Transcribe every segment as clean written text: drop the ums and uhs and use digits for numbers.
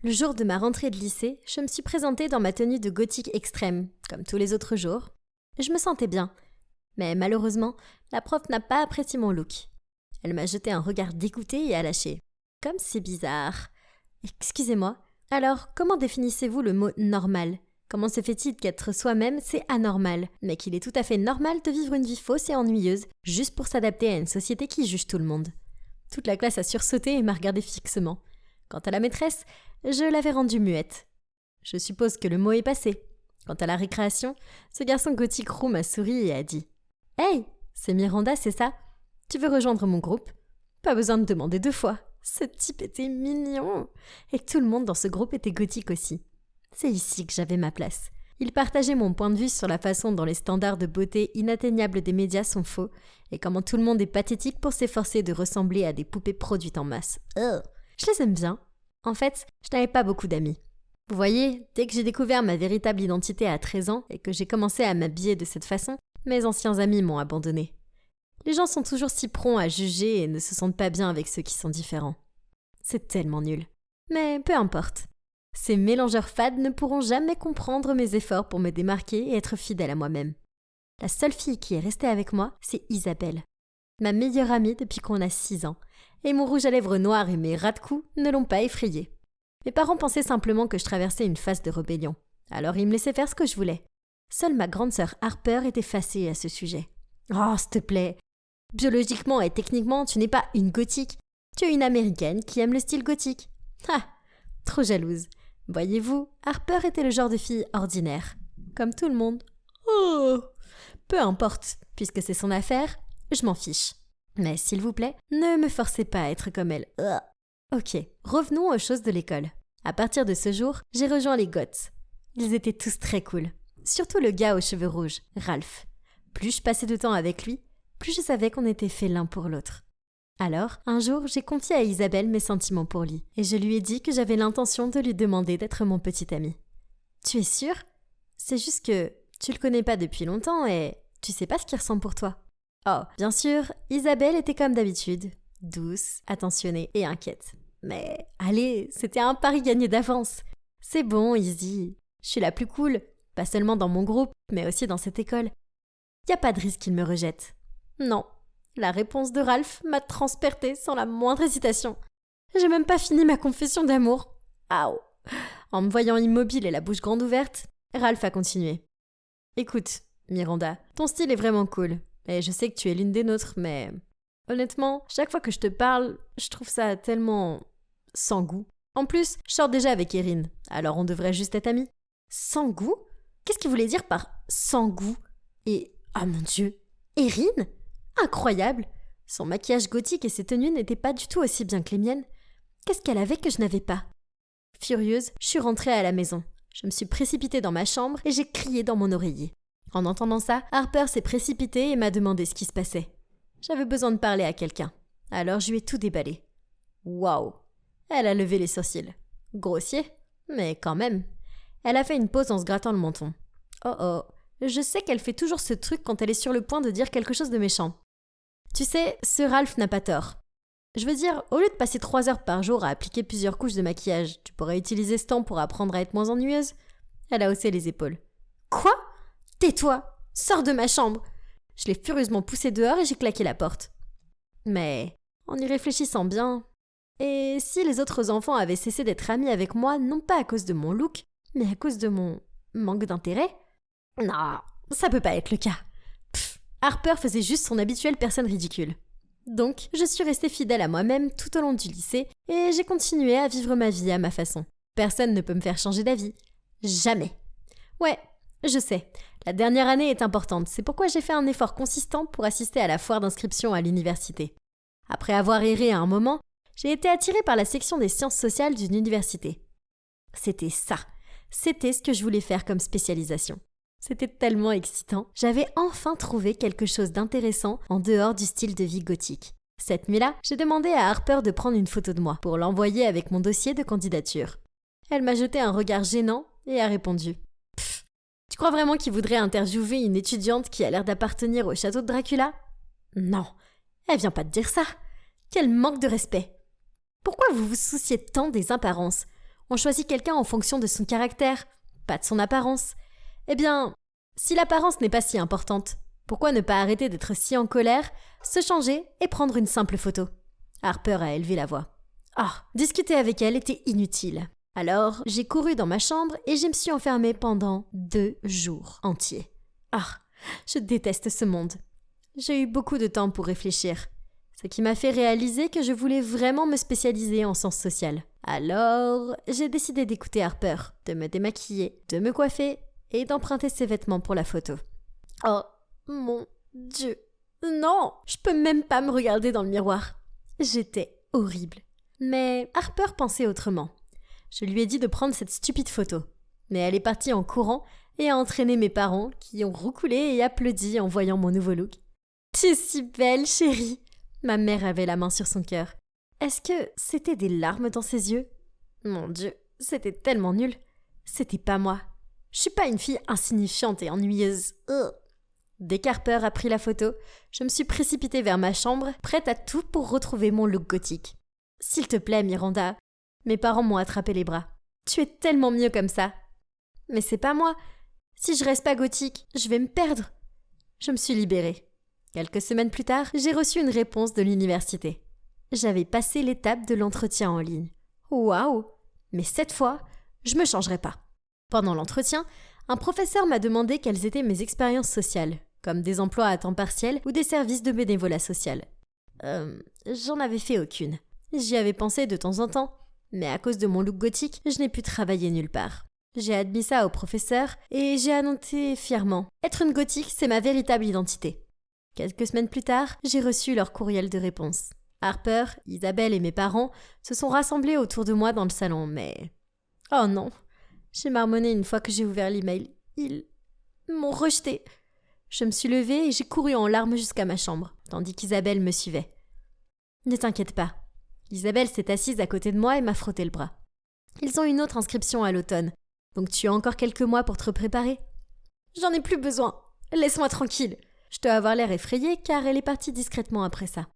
Le jour de ma rentrée de lycée, je me suis présentée dans ma tenue de gothique extrême, comme tous les autres jours. Je me sentais bien, mais malheureusement, la prof n'a pas apprécié mon look. Elle m'a jeté un regard dégoûté et a lâché. Comme c'est bizarre. Excusez-moi, alors comment définissez-vous le mot « normal » ? Comment se fait-il qu'être soi-même, c'est anormal, mais qu'il est tout à fait normal de vivre une vie fausse et ennuyeuse, juste pour s'adapter à une société qui juge tout le monde ? Toute la classe a sursauté et m'a regardé fixement. Quant à la maîtresse, je l'avais rendue muette. Je suppose que le mot est passé. Quant à la récréation, ce garçon gothique roux m'a souri et a dit « Hey, c'est Miranda, c'est ça ? Tu veux rejoindre mon groupe ? Pas besoin de demander 2 fois. Ce type était mignon. Et tout le monde dans ce groupe était gothique aussi. C'est ici que j'avais ma place. Il partageait mon point de vue sur la façon dont les standards de beauté inatteignables des médias sont faux et comment tout le monde est pathétique pour s'efforcer de ressembler à des poupées produites en masse. Je les aime bien. En fait, je n'avais pas beaucoup d'amis. Vous voyez, dès que j'ai découvert ma véritable identité à 13 ans et que j'ai commencé à m'habiller de cette façon, mes anciens amis m'ont abandonné. Les gens sont toujours si prompts à juger et ne se sentent pas bien avec ceux qui sont différents. C'est tellement nul. Mais peu importe. Ces mélangeurs fades ne pourront jamais comprendre mes efforts pour me démarquer et être fidèle à moi-même. La seule fille qui est restée avec moi, c'est Isabelle. Ma meilleure amie depuis qu'on a 6 ans. Et mon rouge à lèvres noir et mes ras de cou ne l'ont pas effrayée. Mes parents pensaient simplement que je traversais une phase de rébellion. Alors ils me laissaient faire ce que je voulais. Seule ma grande sœur Harper était fâchée à ce sujet. « Oh, s'il te plaît. Biologiquement et techniquement, tu n'es pas une gothique. Tu es une américaine qui aime le style gothique. » Ah, trop jalouse. Voyez-vous, Harper était le genre de fille ordinaire. Comme tout le monde. Oh, peu importe, puisque c'est son affaire, je m'en fiche. Mais s'il vous plaît, ne me forcez pas à être comme elle. Ok, revenons aux choses de l'école. À partir de ce jour, j'ai rejoint les Goths. Ils étaient tous très cool. Surtout le gars aux cheveux rouges, Ralph. Plus je passais de temps avec lui, plus je savais qu'on était faits l'un pour l'autre. Alors, un jour, j'ai confié à Isabelle mes sentiments pour lui, et je lui ai dit que j'avais l'intention de lui demander d'être mon petit ami. Tu es sûre ? C'est juste que tu le connais pas depuis longtemps et tu sais pas ce qu'il ressent pour toi. Oh, bien sûr, Isabelle était comme d'habitude, douce, attentionnée et inquiète. Mais allez, c'était un pari gagné d'avance. C'est bon, Izzy, je suis la plus cool, pas seulement dans mon groupe, mais aussi dans cette école. Y a pas de risque qu'il me rejette. Non. La réponse de Ralph m'a transpercée sans la moindre hésitation. J'ai même pas fini ma confession d'amour. Aouh. En me voyant immobile et la bouche grande ouverte, Ralph a continué. Écoute, Miranda, ton style est vraiment cool. Et je sais que tu es l'une des nôtres, mais honnêtement, chaque fois que je te parle, je trouve ça tellement sans goût. En plus, je sors déjà avec Erin, alors on devrait juste être amis. Sans goût ? Qu'est-ce qu'il voulait dire par sans goût ? Et, oh mon Dieu, Erin ? Incroyable! Son maquillage gothique et ses tenues n'étaient pas du tout aussi bien que les miennes. Qu'est-ce qu'elle avait que je n'avais pas? Furieuse, je suis rentrée à la maison. Je me suis précipitée dans ma chambre et j'ai crié dans mon oreiller. En entendant ça, Harper s'est précipitée et m'a demandé ce qui se passait. J'avais besoin de parler à quelqu'un. Alors je lui ai tout déballé. Waouh! Elle a levé les sourcils. Grossier, mais quand même. Elle a fait une pause en se grattant le menton. Oh, je sais qu'elle fait toujours ce truc quand elle est sur le point de dire quelque chose de méchant. Tu sais, ce Ralph n'a pas tort. Je veux dire, au lieu de passer 3 heures par jour à appliquer plusieurs couches de maquillage, tu pourrais utiliser ce temps pour apprendre à être moins ennuyeuse. Elle a haussé les épaules. Quoi ? Tais-toi ! Sors de ma chambre ! Je l'ai furieusement poussée dehors et j'ai claqué la porte. Mais, en y réfléchissant bien, et si les autres enfants avaient cessé d'être amis avec moi, non pas à cause de mon look, mais à cause de mon manque d'intérêt ? Non, ça peut pas être le cas. Harper faisait juste son habituelle personne ridicule. Donc, je suis restée fidèle à moi-même tout au long du lycée et j'ai continué à vivre ma vie à ma façon. Personne ne peut me faire changer d'avis. Jamais. Ouais, je sais, la dernière année est importante, c'est pourquoi j'ai fait un effort consistant pour assister à la foire d'inscription à l'université. Après avoir erré à un moment, j'ai été attirée par la section des sciences sociales d'une université. C'était ce que je voulais faire comme spécialisation. C'était tellement excitant. J'avais enfin trouvé quelque chose d'intéressant en dehors du style de vie gothique. Cette nuit-là, j'ai demandé à Harper de prendre une photo de moi pour l'envoyer avec mon dossier de candidature. Elle m'a jeté un regard gênant et a répondu « Tu crois vraiment qu'il voudrait interviewer une étudiante qui a l'air d'appartenir au château de Dracula ? Non, elle vient pas de dire ça. Quel manque de respect. Pourquoi vous vous souciez tant des apparences ? On choisit quelqu'un en fonction de son caractère, pas de son apparence. Eh bien, si l'apparence n'est pas si importante, pourquoi ne pas arrêter d'être si en colère, se changer et prendre une simple photo? Harper a élevé la voix. Discuter avec elle était inutile. Alors, j'ai couru dans ma chambre et je me suis enfermée pendant 2 jours entiers. Je déteste ce monde. J'ai eu beaucoup de temps pour réfléchir, ce qui m'a fait réaliser que je voulais vraiment me spécialiser en sciences sociales. Alors, j'ai décidé d'écouter Harper, de me démaquiller, de me coiffer et d'emprunter ses vêtements pour la photo. Oh, mon Dieu. Non, je peux même pas me regarder dans le miroir. J'étais horrible. Mais Harper pensait autrement. Je lui ai dit de prendre cette stupide photo. Mais elle est partie en courant et a entraîné mes parents qui ont roucoulé et applaudi en voyant mon nouveau look. « Tu es si belle, chérie !» Ma mère avait la main sur son cœur. Est-ce que c'était des larmes dans ses yeux? Mon Dieu, c'était tellement nul. C'était pas moi. Je suis pas une fille insignifiante et ennuyeuse. Dès qu'Harper a pris la photo, je me suis précipitée vers ma chambre, prête à tout pour retrouver mon look gothique. « S'il te plaît, Miranda !» Mes parents m'ont attrapé les bras. « Tu es tellement mieux comme ça !»« Mais c'est pas moi. Si je reste pas gothique, je vais me perdre. » Je me suis libérée. Quelques semaines plus tard, j'ai reçu une réponse de l'université. J'avais passé l'étape de l'entretien en ligne. Waouh! Mais cette fois, je me changerai pas. Pendant l'entretien, un professeur m'a demandé quelles étaient mes expériences sociales, comme des emplois à temps partiel ou des services de bénévolat social. J'en avais fait aucune. J'y avais pensé de temps en temps, mais à cause de mon look gothique, je n'ai pu travailler nulle part. J'ai admis ça au professeur et j'ai annoncé fièrement « Être une gothique, c'est ma véritable identité ». Quelques semaines plus tard, j'ai reçu leur courriel de réponse. Harper, Isabelle et mes parents se sont rassemblés autour de moi dans le salon, mais... Oh non! J'ai marmonné une fois que j'ai ouvert l'email. Ils m'ont rejeté. Je me suis levée et j'ai couru en larmes jusqu'à ma chambre, tandis qu'Isabelle me suivait. Ne t'inquiète pas. Isabelle s'est assise à côté de moi et m'a frotté le bras. Ils ont une autre inscription à l'automne, donc tu as encore quelques mois pour te préparer. J'en ai plus besoin. Laisse-moi tranquille. Je dois avoir l'air effrayée car elle est partie discrètement après ça.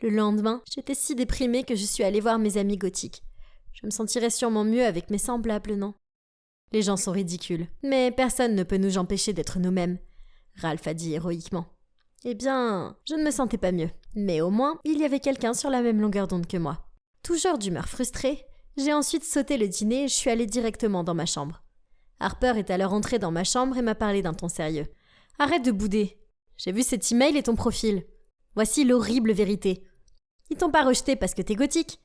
Le lendemain, j'étais si déprimée que je suis allée voir mes amis gothiques. Je me sentirais sûrement mieux avec mes semblables, non? Les gens sont ridicules, mais personne ne peut nous empêcher d'être nous-mêmes, Ralph a dit héroïquement. Eh bien, je ne me sentais pas mieux, mais au moins, il y avait quelqu'un sur la même longueur d'onde que moi. Toujours d'humeur frustrée, j'ai ensuite sauté le dîner et je suis allée directement dans ma chambre. Harper est alors entré dans ma chambre et m'a parlé d'un ton sérieux. « Arrête de bouder. J'ai vu cet email et ton profil. Voici l'horrible vérité. Ils t'ont pas rejeté parce que t'es gothique.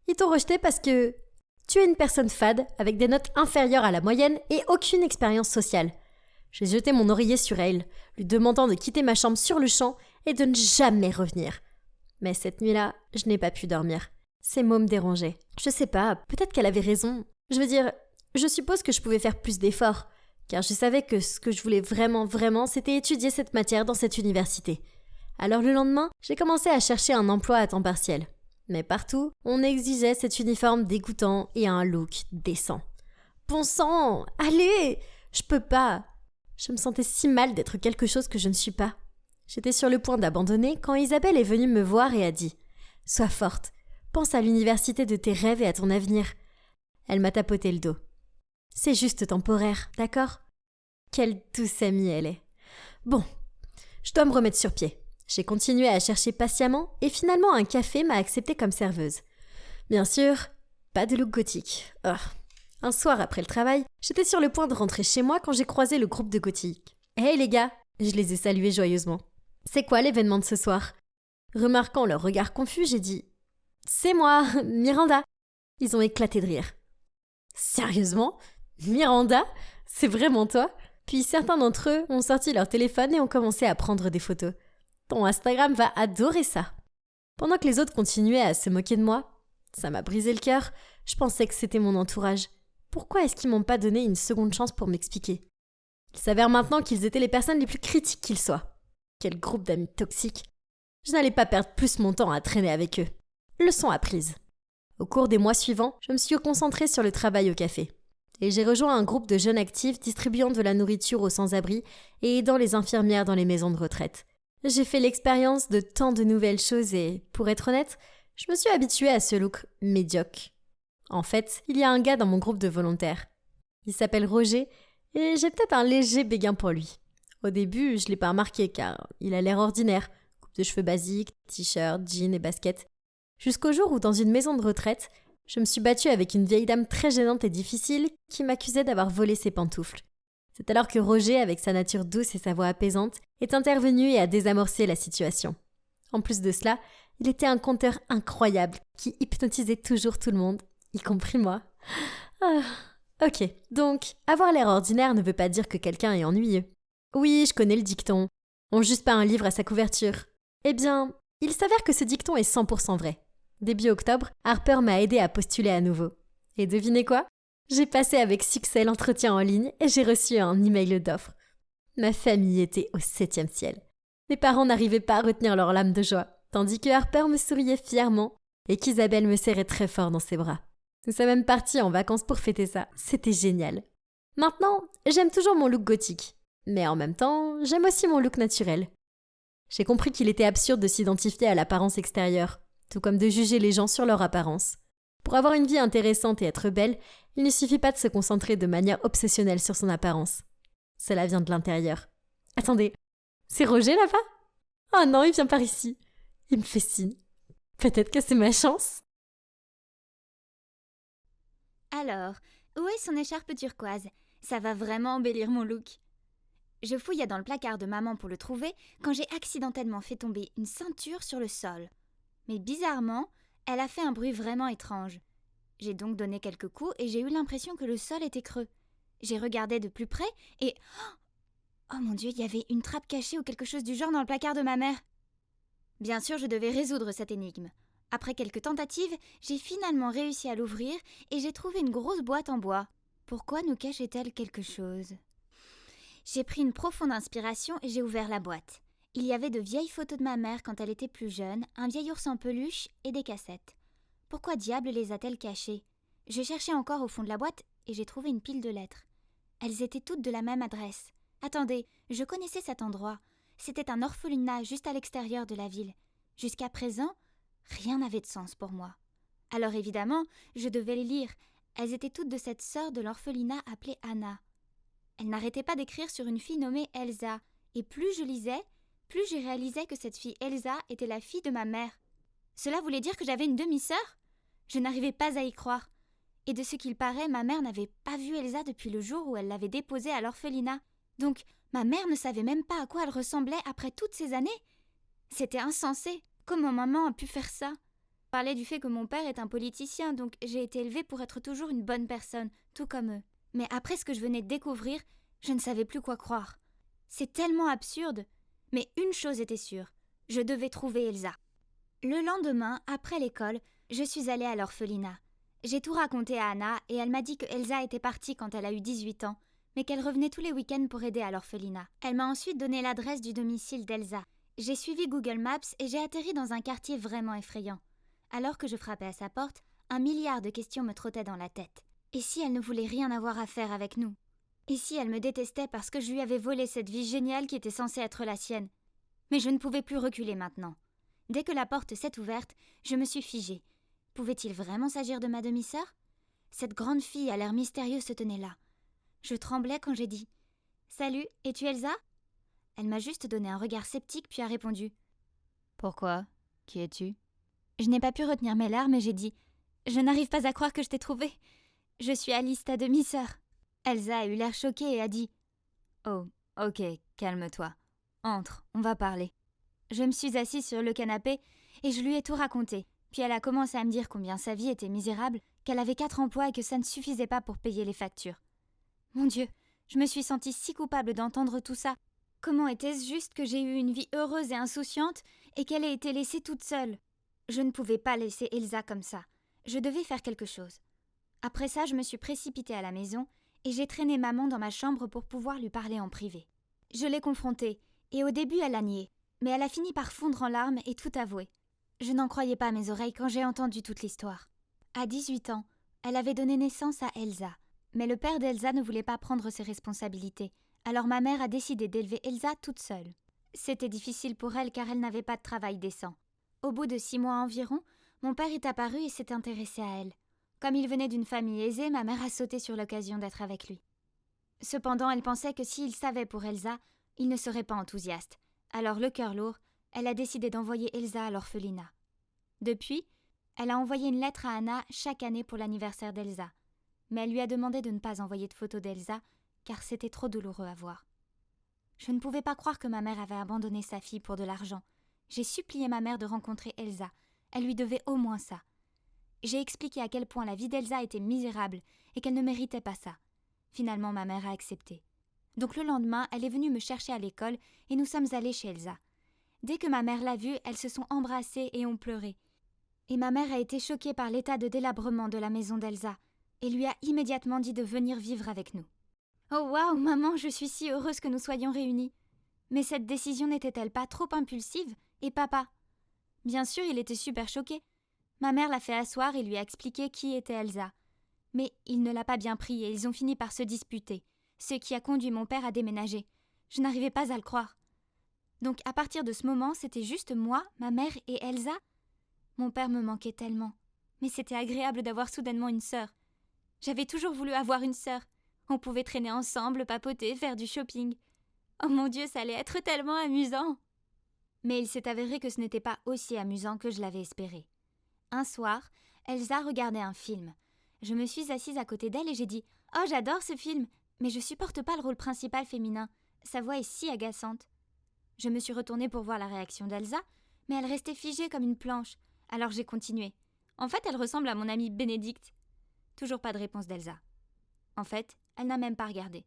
Ils t'ont rejeté parce que tu es une personne fade avec des notes inférieures à la moyenne et aucune expérience sociale. J'ai jeté mon oreiller sur elle, lui demandant de quitter ma chambre sur le champ et de ne jamais revenir. Mais cette nuit-là, je n'ai pas pu dormir. Ces mots me dérangeaient. Je sais pas, peut-être qu'elle avait raison. Je veux dire, je suppose que je pouvais faire plus d'efforts, car je savais que ce que je voulais vraiment, c'était étudier cette matière dans cette université. Alors le lendemain, j'ai commencé à chercher un emploi à temps partiel. Mais partout, on exigeait cet uniforme dégoûtant et un look décent. Bon sang, allez, je peux pas. Je me sentais si mal d'être quelque chose que je ne suis pas. J'étais sur le point d'abandonner quand Isabelle est venue me voir et a dit « Sois forte, pense à l'université de tes rêves et à ton avenir. » Elle m'a tapoté le dos. « C'est juste temporaire, d'accord ?» Quelle douce amie elle est. Bon, je dois me remettre sur pied. J'ai continué à chercher patiemment et finalement un café m'a acceptée comme serveuse. Bien sûr, pas de look gothique. Un soir après le travail, j'étais sur le point de rentrer chez moi quand j'ai croisé le groupe de gothiques. « Hey les gars !» Je les ai salués joyeusement. « C'est quoi l'événement de ce soir ?» Remarquant leur regard confus, j'ai dit « C'est moi, Miranda !» Ils ont éclaté de rire. « Sérieusement ? Miranda ? C'est vraiment toi ?» Puis certains d'entre eux ont sorti leur téléphone et ont commencé à prendre des photos. Ton Instagram va adorer ça. Pendant que les autres continuaient à se moquer de moi, ça m'a brisé le cœur. Je pensais que c'était mon entourage. Pourquoi est-ce qu'ils m'ont pas donné une seconde chance pour m'expliquer? Il s'avère maintenant qu'ils étaient les personnes les plus critiques qu'ils soient. Quel groupe d'amis toxiques. Je n'allais pas perdre plus mon temps à traîner avec eux. Leçon apprise. Au cours des mois suivants, je me suis concentrée sur le travail au café. Et j'ai rejoint un groupe de jeunes actifs distribuant de la nourriture aux sans-abri et aidant les infirmières dans les maisons de retraite. J'ai fait l'expérience de tant de nouvelles choses et, pour être honnête, je me suis habituée à ce look médiocre. En fait, il y a un gars dans mon groupe de volontaires. Il s'appelle Roger et j'ai peut-être un léger béguin pour lui. Au début, je l'ai pas remarqué car il a l'air ordinaire. Coupe de cheveux basique, t-shirt, jean et basket. Jusqu'au jour où, dans une maison de retraite, je me suis battue avec une vieille dame très gênante et difficile qui m'accusait d'avoir volé ses pantoufles. C'est alors que Roger, avec sa nature douce et sa voix apaisante, est intervenu et a désamorcé la situation. En plus de cela, il était un conteur incroyable qui hypnotisait toujours tout le monde, y compris moi. Ah, ok, donc avoir l'air ordinaire ne veut pas dire que quelqu'un est ennuyeux. Oui, je connais le dicton. On juge pas un livre à sa couverture. Eh bien, il s'avère que ce dicton est 100% vrai. Début octobre, Harper m'a aidé à postuler à nouveau. Et devinez quoi ? J'ai passé avec succès l'entretien en ligne et j'ai reçu un email d'offre. Ma famille était au 7e ciel. Mes parents n'arrivaient pas à retenir leurs larmes de joie, tandis que Harper me souriait fièrement et qu'Isabelle me serrait très fort dans ses bras. Nous sommes même partis en vacances pour fêter ça. C'était génial. Maintenant, j'aime toujours mon look gothique. Mais en même temps, j'aime aussi mon look naturel. J'ai compris qu'il était absurde de s'identifier à l'apparence extérieure, tout comme de juger les gens sur leur apparence. Pour avoir une vie intéressante et être belle, il ne suffit pas de se concentrer de manière obsessionnelle sur son apparence. Cela vient de l'intérieur. Attendez, c'est Roger là-bas ? Oh non, il vient par ici. Il me fait signe. Peut-être que c'est ma chance. Alors, où est son écharpe turquoise ? Ça va vraiment embellir mon look. Je fouillais dans le placard de maman pour le trouver quand j'ai accidentellement fait tomber une ceinture sur le sol. Mais bizarrement, elle a fait un bruit vraiment étrange. J'ai donc donné quelques coups et j'ai eu l'impression que le sol était creux. J'ai regardé de plus près et... Oh mon Dieu, il y avait une trappe cachée ou quelque chose du genre dans le placard de ma mère. Bien sûr, je devais résoudre cette énigme. Après quelques tentatives, j'ai finalement réussi à l'ouvrir et j'ai trouvé une grosse boîte en bois. Pourquoi nous cachait-elle quelque chose ? J'ai pris une profonde inspiration et j'ai ouvert la boîte. Il y avait de vieilles photos de ma mère quand elle était plus jeune, un vieil ours en peluche et des cassettes. Pourquoi diable les a-t-elle cachées ? Je cherchais encore au fond de la boîte et j'ai trouvé une pile de lettres. Elles étaient toutes de la même adresse. Attendez, je connaissais cet endroit. C'était un orphelinat juste à l'extérieur de la ville. Jusqu'à présent, rien n'avait de sens pour moi. Alors évidemment, je devais les lire. Elles étaient toutes de cette sœur de l'orphelinat appelée Anna. Elle n'arrêtait pas d'écrire sur une fille nommée Elsa, et plus je lisais, plus je réalisais que cette fille Elsa était la fille de ma mère. Cela voulait dire que j'avais une demi-sœur ? Je n'arrivais pas à y croire. Et de ce qu'il paraît, ma mère n'avait pas vu Elsa depuis le jour où elle l'avait déposée à l'orphelinat. Donc, ma mère ne savait même pas à quoi elle ressemblait après toutes ces années. C'était insensé. Comment maman a pu faire ça ? Je parlais du fait que mon père est un politicien, donc j'ai été élevée pour être toujours une bonne personne, tout comme eux. Mais après ce que je venais de découvrir, je ne savais plus quoi croire. C'est tellement absurde. Mais une chose était sûre, je devais trouver Elsa. Le lendemain, après l'école, je suis allée à l'orphelinat. J'ai tout raconté à Anna et elle m'a dit que Elsa était partie quand elle a eu 18 ans, mais qu'elle revenait tous les week-ends pour aider à l'orphelinat. Elle m'a ensuite donné l'adresse du domicile d'Elsa. J'ai suivi Google Maps et j'ai atterri dans un quartier vraiment effrayant. Alors que je frappais à sa porte, 1 milliard de questions me trottaient dans la tête. Et si elle ne voulait rien avoir à faire avec nous ? Et si elle me détestait parce que je lui avais volé cette vie géniale qui était censée être la sienne ? Mais je ne pouvais plus reculer maintenant. Dès que la porte s'est ouverte, je me suis figée. Pouvait-il vraiment s'agir de ma demi-sœur ? Cette grande fille à l'air mystérieux se tenait là. Je tremblais quand j'ai dit « Salut, es-tu Elsa ?» Elle m'a juste donné un regard sceptique puis a répondu « Pourquoi ? Qui es-tu » Je n'ai pas pu retenir mes larmes et j'ai dit « Je n'arrive pas à croire que je t'ai trouvée. Je suis Alice, ta demi-sœur. » Elsa a eu l'air choquée et a dit « Oh, ok, calme-toi. Entre, on va parler. » Je me suis assise sur le canapé et je lui ai tout raconté. Puis elle a commencé à me dire combien sa vie était misérable, qu'elle avait 4 emplois et que ça ne suffisait pas pour payer les factures. Mon Dieu, je me suis sentie si coupable d'entendre tout ça. Comment était-ce juste que j'ai eu une vie heureuse et insouciante et qu'elle ait été laissée toute seule ? Je ne pouvais pas laisser Elsa comme ça. Je devais faire quelque chose. Après ça, je me suis précipitée à la maison et j'ai traîné maman dans ma chambre pour pouvoir lui parler en privé. Je l'ai confrontée et au début elle a nié, mais elle a fini par fondre en larmes et tout avouer. Je n'en croyais pas mes oreilles quand j'ai entendu toute l'histoire. À 18 ans, elle avait donné naissance à Elsa, mais le père d'Elsa ne voulait pas prendre ses responsabilités, alors ma mère a décidé d'élever Elsa toute seule. C'était difficile pour elle car elle n'avait pas de travail décent. Au bout de 6 mois environ, mon père est apparu et s'est intéressé à elle. Comme il venait d'une famille aisée, ma mère a sauté sur l'occasion d'être avec lui. Cependant, elle pensait que s'il savait pour Elsa, il ne serait pas enthousiaste. Alors, le cœur lourd, elle a décidé d'envoyer Elsa à l'orphelinat. Depuis, elle a envoyé une lettre à Anna chaque année pour l'anniversaire d'Elsa. Mais elle lui a demandé de ne pas envoyer de photos d'Elsa, car c'était trop douloureux à voir. Je ne pouvais pas croire que ma mère avait abandonné sa fille pour de l'argent. J'ai supplié ma mère de rencontrer Elsa. Elle lui devait au moins ça. J'ai expliqué à quel point la vie d'Elsa était misérable et qu'elle ne méritait pas ça. Finalement, ma mère a accepté. Donc le lendemain, elle est venue me chercher à l'école et nous sommes allés chez Elsa. Dès que ma mère l'a vue, elles se sont embrassées et ont pleuré. Et ma mère a été choquée par l'état de délabrement de la maison d'Elsa et lui a immédiatement dit de venir vivre avec nous. Oh waouh, maman, je suis si heureuse que nous soyons réunis. Mais cette décision n'était-elle pas trop impulsive? Et papa? Bien sûr, il était super choqué. Ma mère l'a fait asseoir et lui a expliqué qui était Elsa. Mais il ne l'a pas bien pris et ils ont fini par se disputer, ce qui a conduit mon père à déménager. Je n'arrivais pas à le croire. Donc à partir de ce moment, c'était juste moi, ma mère et Elsa. Mon père me manquait tellement. Mais c'était agréable d'avoir soudainement une sœur. J'avais toujours voulu avoir une sœur. On pouvait traîner ensemble, papoter, faire du shopping. Oh mon Dieu, ça allait être tellement amusant! Mais il s'est avéré que ce n'était pas aussi amusant que je l'avais espéré. Un soir, Elsa regardait un film. Je me suis assise à côté d'elle et j'ai dit « Oh, j'adore ce film, mais je supporte pas le rôle principal féminin. Sa voix est si agaçante. » Je me suis retournée pour voir la réaction d'Elsa, mais elle restait figée comme une planche. Alors j'ai continué. En fait, elle ressemble à mon amie Bénédicte. Toujours pas de réponse d'Elsa. En fait, elle n'a même pas regardé.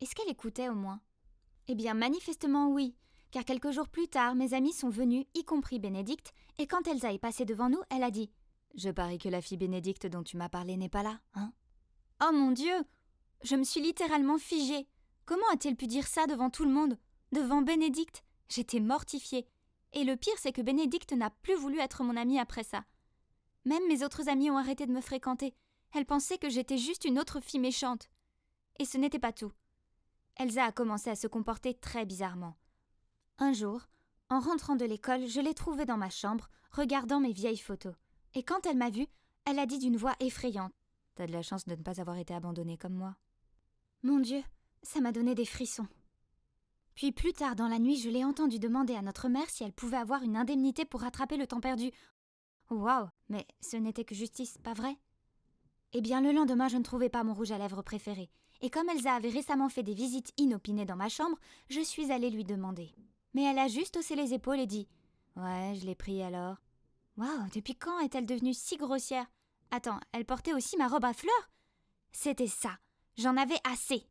Est-ce qu'elle écoutait au moins? Eh bien, manifestement oui, car quelques jours plus tard, mes amis sont venus, y compris Bénédicte, et quand Elsa est passée devant nous, elle a dit « Je parie que la fille Bénédicte dont tu m'as parlé n'est pas là, hein ?» Oh mon Dieu! Je me suis littéralement figée. Comment a-t-elle pu dire ça devant tout le monde? Devant Bénédicte? J'étais mortifiée. Et le pire, c'est que Bénédicte n'a plus voulu être mon amie après ça. Même mes autres amies ont arrêté de me fréquenter. Elles pensaient que j'étais juste une autre fille méchante. Et ce n'était pas tout. Elsa a commencé à se comporter très bizarrement. Un jour, en rentrant de l'école, je l'ai trouvée dans ma chambre, regardant mes vieilles photos. Et quand elle m'a vue, elle a dit d'une voix effrayante « T'as de la chance de ne pas avoir été abandonnée comme moi. » Mon Dieu, ça m'a donné des frissons. Puis plus tard dans la nuit, je l'ai entendue demander à notre mère si elle pouvait avoir une indemnité pour rattraper le temps perdu. Waouh, mais ce n'était que justice, pas vrai? Eh bien, le lendemain, je ne trouvais pas mon rouge à lèvres préféré. Et comme Elsa avait récemment fait des visites inopinées dans ma chambre, je suis allée lui demander. Mais elle a juste haussé les épaules et dit « Ouais, je l'ai pris alors. » Waouh, depuis quand est-elle devenue si grossière? Attends, elle portait aussi ma robe à fleurs? C'était ça. J'en avais assez.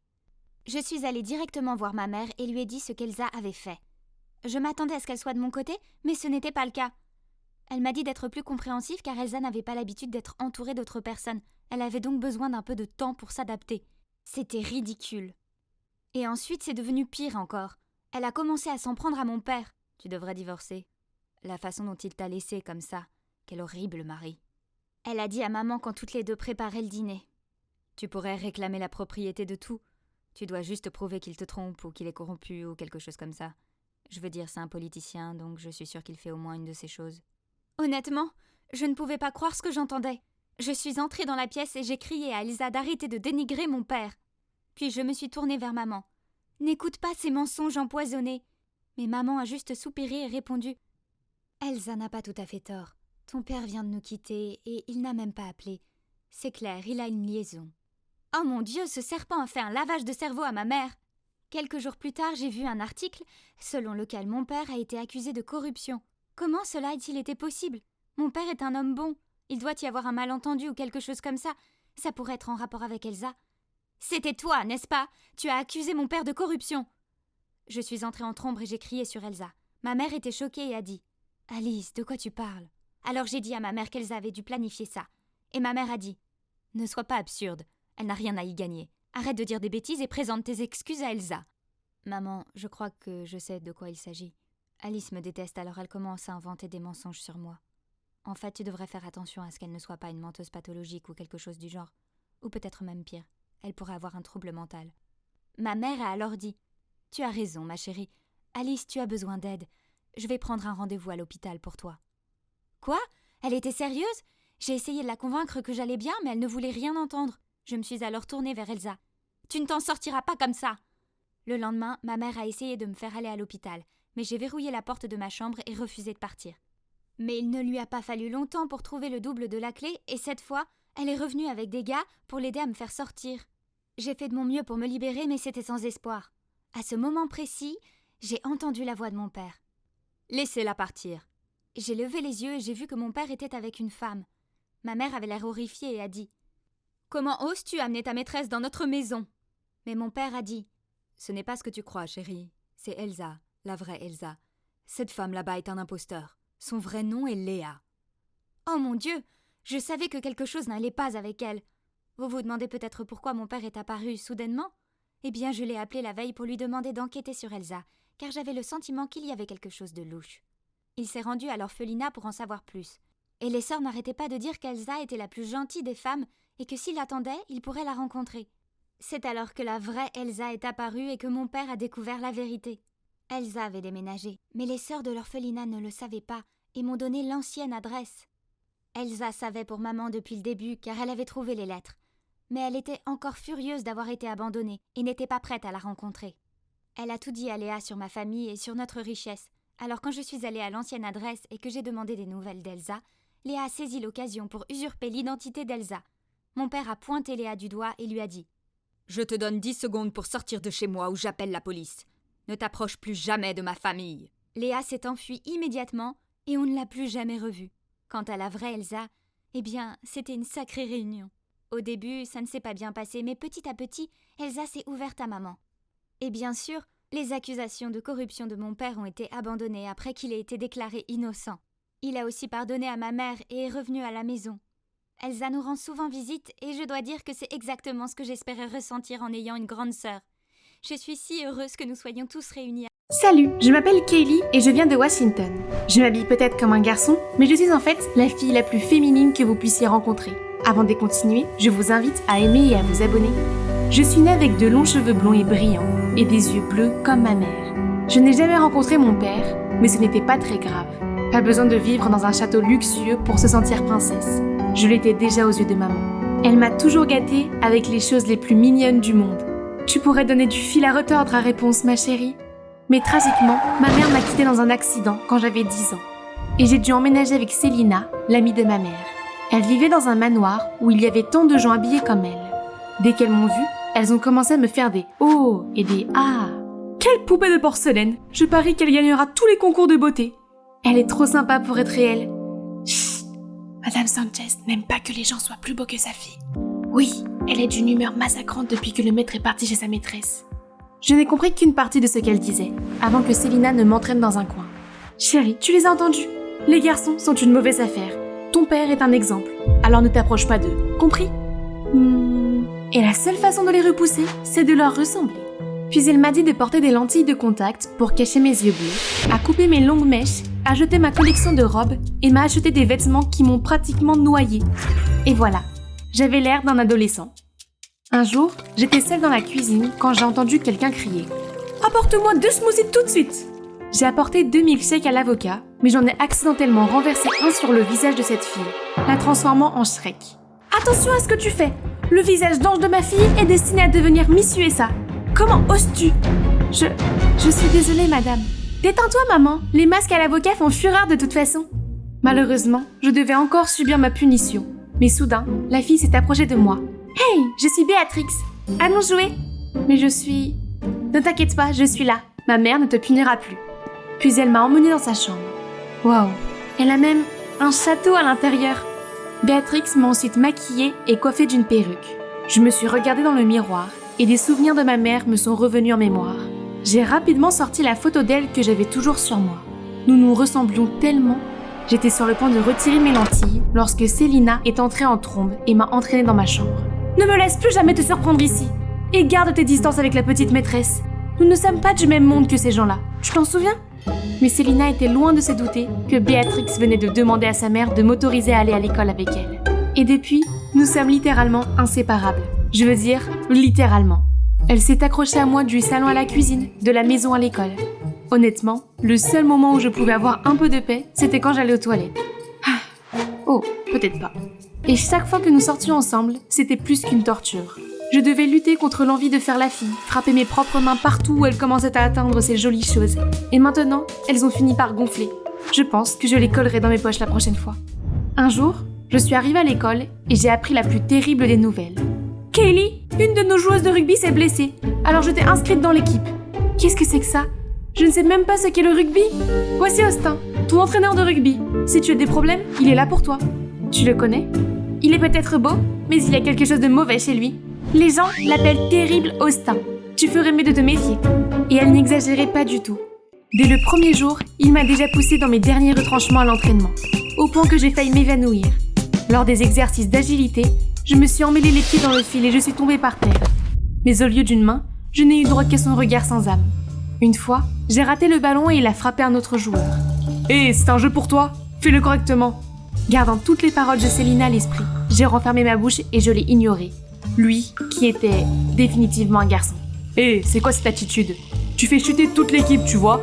Je suis allée directement voir ma mère et lui ai dit ce qu'Elsa avait fait. Je m'attendais à ce qu'elle soit de mon côté, mais ce n'était pas le cas. Elle m'a dit d'être plus compréhensive car Elsa n'avait pas l'habitude d'être entourée d'autres personnes. Elle avait donc besoin d'un peu de temps pour s'adapter. C'était ridicule. Et ensuite, c'est devenu pire encore. Elle a commencé à s'en prendre à mon père. Tu devrais divorcer. La façon dont il t'a laissée comme ça. Quel horrible mari. Elle a dit à maman quand toutes les deux préparaient le dîner. Tu pourrais réclamer la propriété de tout. Tu dois juste prouver qu'il te trompe ou qu'il est corrompu ou quelque chose comme ça. Je veux dire, c'est un politicien, donc je suis sûre qu'il fait au moins une de ces choses. Honnêtement, je ne pouvais pas croire ce que j'entendais. Je suis entrée dans la pièce et j'ai crié à Elsa d'arrêter de dénigrer mon père. Puis je me suis tournée vers maman. « N'écoute pas ces mensonges empoisonnés !» Mais maman a juste soupiré et répondu « Elsa n'a pas tout à fait tort. Ton père vient de nous quitter et il n'a même pas appelé. C'est clair, il a une liaison. » Oh mon Dieu, ce serpent a fait un lavage de cerveau à ma mère. Quelques jours plus tard, j'ai vu un article selon lequel mon père a été accusé de corruption. Comment cela a-t-il été possible? Mon père est un homme bon. Il doit y avoir un malentendu ou quelque chose comme ça. Ça pourrait être en rapport avec Elsa. C'était toi, n'est-ce pas? Tu as accusé mon père de corruption. Je suis entrée en trombe et j'ai crié sur Elsa. Ma mère était choquée et a dit « Alice, de quoi tu parles ?» Alors j'ai dit à ma mère qu'Elsa avait dû planifier ça. Et ma mère a dit « Ne sois pas absurde. Elle n'a rien à y gagner. Arrête de dire des bêtises et présente tes excuses à Elsa. » Maman, je crois que je sais de quoi il s'agit. Alice me déteste, alors elle commence à inventer des mensonges sur moi. En fait, tu devrais faire attention à ce qu'elle ne soit pas une menteuse pathologique ou quelque chose du genre. Ou peut-être même pire. Elle pourrait avoir un trouble mental. Ma mère a alors dit « Tu as raison, ma chérie. Alice, tu as besoin d'aide. Je vais prendre un rendez-vous à l'hôpital pour toi. » Quoi? Elle était sérieuse? J'ai essayé de la convaincre que j'allais bien, mais elle ne voulait rien entendre. Je me suis alors tournée vers Elsa. « Tu ne t'en sortiras pas comme ça !» Le lendemain, ma mère a essayé de me faire aller à l'hôpital, mais j'ai verrouillé la porte de ma chambre et refusé de partir. Mais il ne lui a pas fallu longtemps pour trouver le double de la clé, et cette fois, elle est revenue avec des gars pour l'aider à me faire sortir. J'ai fait de mon mieux pour me libérer, mais c'était sans espoir. À ce moment précis, j'ai entendu la voix de mon père. « Laissez-la partir !» J'ai levé les yeux et j'ai vu que mon père était avec une femme. Ma mère avait l'air horrifiée et a dit « Comment oses-tu amener ta maîtresse dans notre maison ?» Mais mon père a dit « Ce n'est pas ce que tu crois, chérie. C'est Elsa, la vraie Elsa. Cette femme là-bas est un imposteur. Son vrai nom est Léa. » Oh mon Dieu! Je savais que quelque chose n'allait pas avec elle. Vous vous demandez peut-être pourquoi mon père est apparu soudainement? Eh bien, je l'ai appelé la veille pour lui demander d'enquêter sur Elsa, car j'avais le sentiment qu'il y avait quelque chose de louche. Il s'est rendu à l'orphelinat pour en savoir plus. Et les sœurs n'arrêtaient pas de dire qu'Elsa était la plus gentille des femmes et que s'il l'attendait, il pourrait la rencontrer. C'est alors que la vraie Elsa est apparue et que mon père a découvert la vérité. Elsa avait déménagé, mais les sœurs de l'orphelinat ne le savaient pas et m'ont donné l'ancienne adresse. Elsa savait pour maman depuis le début car elle avait trouvé les lettres. Mais elle était encore furieuse d'avoir été abandonnée et n'était pas prête à la rencontrer. Elle a tout dit à Léa sur ma famille et sur notre richesse. Alors quand je suis allée à l'ancienne adresse et que j'ai demandé des nouvelles d'Elsa, Léa a saisi l'occasion pour usurper l'identité d'Elsa. Mon père a pointé Léa du doigt et lui a dit « Je te donne 10 secondes pour sortir de chez moi ou j'appelle la police. Ne t'approche plus jamais de ma famille. » Léa s'est enfuie immédiatement et on ne l'a plus jamais revue. Quant à la vraie Elsa, eh bien, c'était une sacrée réunion. Au début, ça ne s'est pas bien passé, mais petit à petit, Elsa s'est ouverte à maman. Et bien sûr, les accusations de corruption de mon père ont été abandonnées après qu'il ait été déclaré innocent. Il a aussi pardonné à ma mère et est revenu à la maison. Elsa nous rend souvent visite et je dois dire que c'est exactement ce que j'espérais ressentir en ayant une grande sœur. Je suis si heureuse que nous soyons tous réunis. Salut, je m'appelle Kaylee et je viens de Washington. Je m'habille peut-être comme un garçon, mais je suis en fait la fille la plus féminine que vous puissiez rencontrer. Avant de continuer, je vous invite à aimer et à vous abonner. Je suis née avec de longs cheveux blonds et brillants et des yeux bleus comme ma mère. Je n'ai jamais rencontré mon père, mais ce n'était pas très grave. Pas besoin de vivre dans un château luxueux pour se sentir princesse. Je l'étais déjà aux yeux de maman. Elle m'a toujours gâtée avec les choses les plus mignonnes du monde. Tu pourrais donner du fil à retordre à réponse, ma chérie. Mais tragiquement, ma mère m'a quittée dans un accident quand j'avais 10 ans. Et j'ai dû emménager avec Célina, l'amie de ma mère. Elle vivait dans un manoir où il y avait tant de gens habillés comme elle. Dès qu'elles m'ont vue, elles ont commencé à me faire des « oh » et des « ah ». Quelle poupée de porcelaine! Je parie qu'elle gagnera tous les concours de beauté. Elle est trop sympa pour être réelle. Chut! Madame Sanchez n'aime pas que les gens soient plus beaux que sa fille. Oui, elle est d'une humeur massacrante depuis que le maître est parti chez sa maîtresse. Je n'ai compris qu'une partie de ce qu'elle disait, avant que Célina ne m'entraîne dans un coin. Chérie, tu les as entendus? Les garçons sont une mauvaise affaire. Ton père est un exemple, alors ne t'approche pas d'eux, compris? Et la seule façon de les repousser, c'est de leur ressembler. Puis elle m'a dit de porter des lentilles de contact pour cacher mes yeux bleus, à couper mes longues mèches, à jeter ma collection de robes et m'a acheté des vêtements qui m'ont pratiquement noyée. Et voilà, j'avais l'air d'un adolescent. Un jour, j'étais seule dans la cuisine quand j'ai entendu quelqu'un crier « Apporte-moi 2 smoothies tout de suite !» J'ai apporté 2 milkshakes à l'avocat, mais j'en ai accidentellement renversé un sur le visage de cette fille, la transformant en Shrek. « Attention à ce que tu fais! Le visage d'ange de ma fille est destiné à devenir Miss USA. Comment oses-tu » Je suis désolée, madame. Détends-toi, maman. Les masques à l'avocat font fureur de toute façon. Malheureusement, je devais encore subir ma punition. Mais soudain, la fille s'est approchée de moi. « Hey, je suis Béatrix. Allons jouer !» Mais je suis... Ne t'inquiète pas, je suis là. Ma mère ne te punira plus. Puis elle m'a emmenée dans sa chambre. Waouh, elle a même un château à l'intérieur. Béatrix m'a ensuite maquillée et coiffée d'une perruque. Je me suis regardée dans le miroir et des souvenirs de ma mère me sont revenus en mémoire. J'ai rapidement sorti la photo d'elle que j'avais toujours sur moi. Nous nous ressemblions tellement. J'étais sur le point de retirer mes lentilles lorsque Célina est entrée en trombe et m'a entraînée dans ma chambre. Ne me laisse plus jamais te surprendre ici. Et garde tes distances avec la petite maîtresse. Nous ne sommes pas du même monde que ces gens-là. Tu t'en souviens? Mais Célina était loin de se douter que Béatrix venait de demander à sa mère de m'autoriser à aller à l'école avec elle. Et depuis, nous sommes littéralement inséparables. Je veux dire, littéralement. Elle s'est accrochée à moi du salon à la cuisine, de la maison à l'école. Honnêtement, le seul moment où je pouvais avoir un peu de paix, c'était quand j'allais aux toilettes. Oh, peut-être pas. Et chaque fois que nous sortions ensemble, c'était plus qu'une torture. Je devais lutter contre l'envie de faire la fille, frapper mes propres mains partout où elles commençaient à atteindre ces jolies choses. Et maintenant, elles ont fini par gonfler. Je pense que je les collerai dans mes poches la prochaine fois. Un jour, je suis arrivée à l'école et j'ai appris la plus terrible des nouvelles. Kaylee, une de nos joueuses de rugby s'est blessée, alors je t'ai inscrite dans l'équipe. Qu'est-ce que c'est que ça? Je ne sais même pas ce qu'est le rugby. Voici Austin, ton entraîneur de rugby. Si tu as des problèmes, il est là pour toi. Tu le connais? Il est peut-être beau, mais il y a quelque chose de mauvais chez lui. Les gens l'appellent Terrible Austin. Tu ferais mieux de te méfier. Et elle n'exagérait pas du tout. Dès le premier jour, il m'a déjà poussée dans mes derniers retranchements à l'entraînement, au point que j'ai failli m'évanouir. Lors des exercices d'agilité, je me suis emmêlé les pieds dans le fil et je suis tombée par terre. Mais au lieu d'une main, je n'ai eu droit qu'à son regard sans âme. Une fois, j'ai raté le ballon et il a frappé un autre joueur. « Hé, c'est un jeu pour toi, fais-le correctement !» Gardant toutes les paroles de Célina à l'esprit, j'ai renfermé ma bouche et je l'ai ignoré. Lui, qui était définitivement un garçon. « Hé, c'est quoi cette attitude? Tu fais chuter toute l'équipe, tu vois?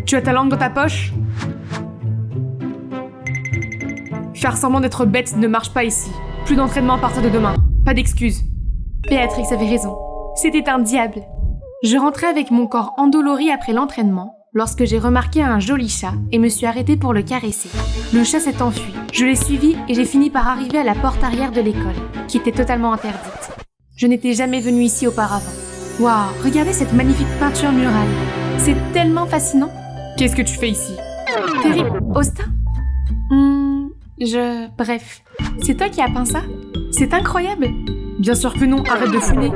Tu as ta langue dans ta poche? Faire semblant d'être bête ne marche pas ici. Plus d'entraînement à partir de demain. Pas d'excuses. » Béatrix avait raison. C'était un diable. Je rentrais avec mon corps endolori après l'entraînement lorsque j'ai remarqué un joli chat et me suis arrêtée pour le caresser. Le chat s'est enfui. Je l'ai suivi et j'ai fini par arriver à la porte arrière de l'école, qui était totalement interdite. Je n'étais jamais venue ici auparavant. Waouh, regardez cette magnifique peinture murale. C'est tellement fascinant. Qu'est-ce que tu fais ici? Terrible Austin? Bref. C'est toi qui as peint ça? C'est incroyable. Bien sûr que non, arrête de fouiner.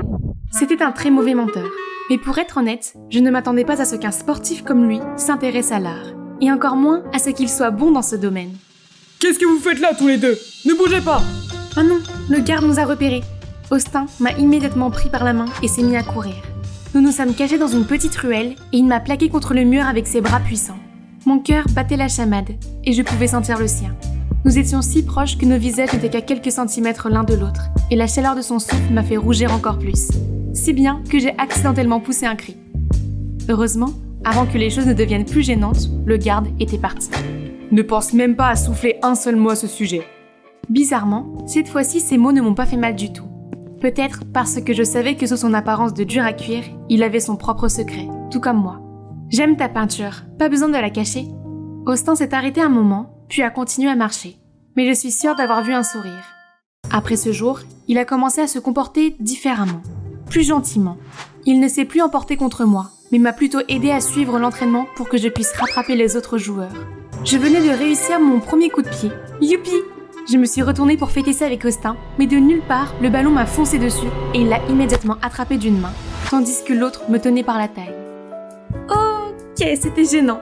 C'était un très mauvais menteur. Mais pour être honnête, je ne m'attendais pas à ce qu'un sportif comme lui s'intéresse à l'art. Et encore moins à ce qu'il soit bon dans ce domaine. Qu'est-ce que vous faites là tous les deux? Ne bougez pas! Ah non, le garde nous a repérés. Austin m'a immédiatement pris par la main et s'est mis à courir. Nous nous sommes cachés dans une petite ruelle et il m'a plaqué contre le mur avec ses bras puissants. Mon cœur battait la chamade et je pouvais sentir le sien. Nous étions si proches que nos visages n'étaient qu'à quelques centimètres l'un de l'autre et la chaleur de son souffle m'a fait rougir encore plus. Si bien que j'ai accidentellement poussé un cri. Heureusement, avant que les choses ne deviennent plus gênantes, le garde était parti. Ne pense même pas à souffler un seul mot à ce sujet. Bizarrement, cette fois-ci, ces mots ne m'ont pas fait mal du tout. Peut-être parce que je savais que sous son apparence de dur à cuire, il avait son propre secret, tout comme moi. J'aime ta peinture, pas besoin de la cacher. Austin s'est arrêté un moment, puis a continué à marcher. Mais je suis sûre d'avoir vu un sourire. Après ce jour, il a commencé à se comporter différemment. Plus gentiment. Il ne s'est plus emporté contre moi, mais m'a plutôt aidé à suivre l'entraînement pour que je puisse rattraper les autres joueurs. Je venais de réussir mon premier coup de pied. Youpi! Je me suis retournée pour fêter ça avec Austin, mais de nulle part, le ballon m'a foncé dessus et il l'a immédiatement attrapé d'une main, tandis que l'autre me tenait par la taille. Ok, c'était gênant.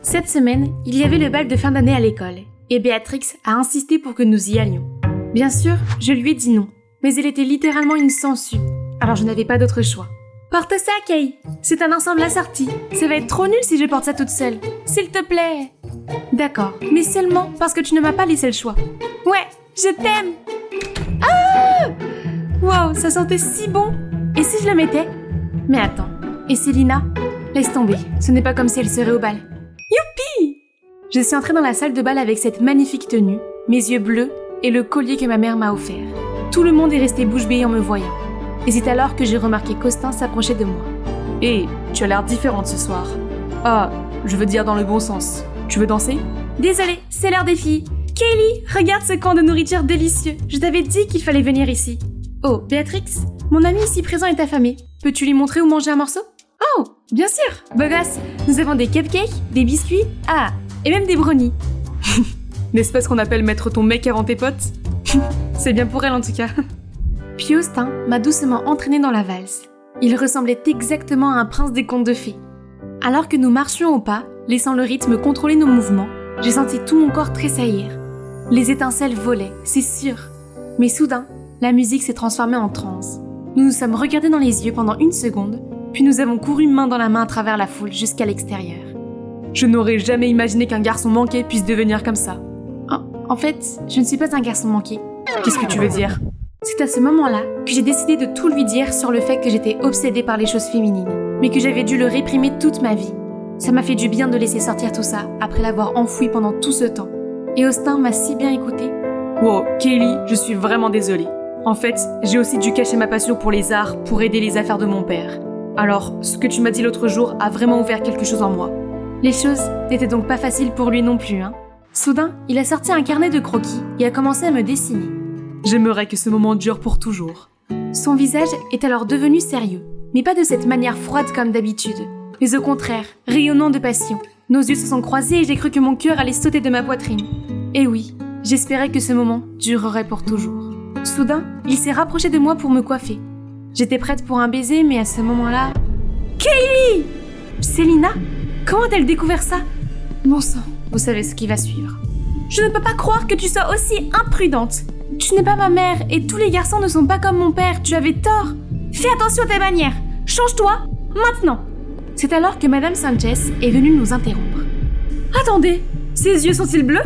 Cette semaine, il y avait le bal de fin d'année à l'école, et Béatrix a insisté pour que nous y allions. Bien sûr, je lui ai dit non. Mais elle était littéralement une sangsue, alors je n'avais pas d'autre choix. Porte ça, Kay! C'est un ensemble assorti. Ça va être trop nul si je porte ça toute seule. S'il te plaît! D'accord, mais seulement parce que tu ne m'as pas laissé le choix. Ouais, je t'aime! Ah! Waouh, ça sentait si bon! Et si je le mettais? Mais attends, et Célina? Laisse tomber, ce n'est pas comme si elle serait au bal. Youpi! Je suis entrée dans la salle de bal avec cette magnifique tenue, mes yeux bleus et le collier que ma mère m'a offert. Tout le monde est resté bouche bée en me voyant. Et c'est alors que j'ai remarqué qu'Austin s'approchait de moi. Hé, tu as l'air différente ce soir. Ah, je veux dire dans le bon sens. Tu veux danser? Désolée, c'est l'heure des filles. Kaylee, regarde ce camp de nourriture délicieux. Je t'avais dit qu'il fallait venir ici. Oh, Béatrix, mon ami ici présent est affamé. Peux-tu lui montrer où manger un morceau? Oh, bien sûr, beau gosse. Nous avons des cupcakes, des biscuits, et même des brownies. N'est-ce pas ce qu'on appelle mettre ton mec avant tes potes? C'est bien pour elle en tout cas. Puis Austin m'a doucement entraînée dans la valse. Il ressemblait exactement à un prince des contes de fées. Alors que nous marchions au pas, laissant le rythme contrôler nos mouvements, j'ai senti tout mon corps tressaillir. Les étincelles volaient, c'est sûr. Mais soudain, la musique s'est transformée en transe. Nous nous sommes regardés dans les yeux pendant 1 seconde, puis nous avons couru main dans la main à travers la foule jusqu'à l'extérieur. Je n'aurais jamais imaginé qu'un garçon manqué puisse devenir comme ça. En fait, je ne suis pas un garçon manqué. Qu'est-ce que tu veux dire? C'est à ce moment-là que j'ai décidé de tout lui dire sur le fait que j'étais obsédée par les choses féminines, mais que j'avais dû le réprimer toute ma vie. Ça m'a fait du bien de laisser sortir tout ça après l'avoir enfoui pendant tout ce temps. Et Austin m'a si bien écouté. Wow, Kaylee, je suis vraiment désolée. En fait, j'ai aussi dû cacher ma passion pour les arts pour aider les affaires de mon père. Alors, ce que tu m'as dit l'autre jour a vraiment ouvert quelque chose en moi. Les choses n'étaient donc pas faciles pour lui non plus, hein. Soudain, il a sorti un carnet de croquis et a commencé à me dessiner. J'aimerais que ce moment dure pour toujours. Son visage est alors devenu sérieux, mais pas de cette manière froide comme d'habitude, mais au contraire, rayonnant de passion. Nos yeux se sont croisés et j'ai cru que mon cœur allait sauter de ma poitrine. Et oui, j'espérais que ce moment durerait pour toujours. Soudain, il s'est rapproché de moi pour me coiffer. J'étais prête pour un baiser, mais à ce moment-là... Kaylee! Célina? Comment a-t-elle découvert ça? Bon sang, vous savez ce qui va suivre. Je ne peux pas croire que tu sois aussi imprudente. Tu n'es pas ma mère et tous les garçons ne sont pas comme mon père, tu avais tort. Fais attention à tes manières. Change-toi, maintenant. C'est alors que Madame Sanchez est venue nous interrompre. Attendez, ses yeux sont-ils bleus?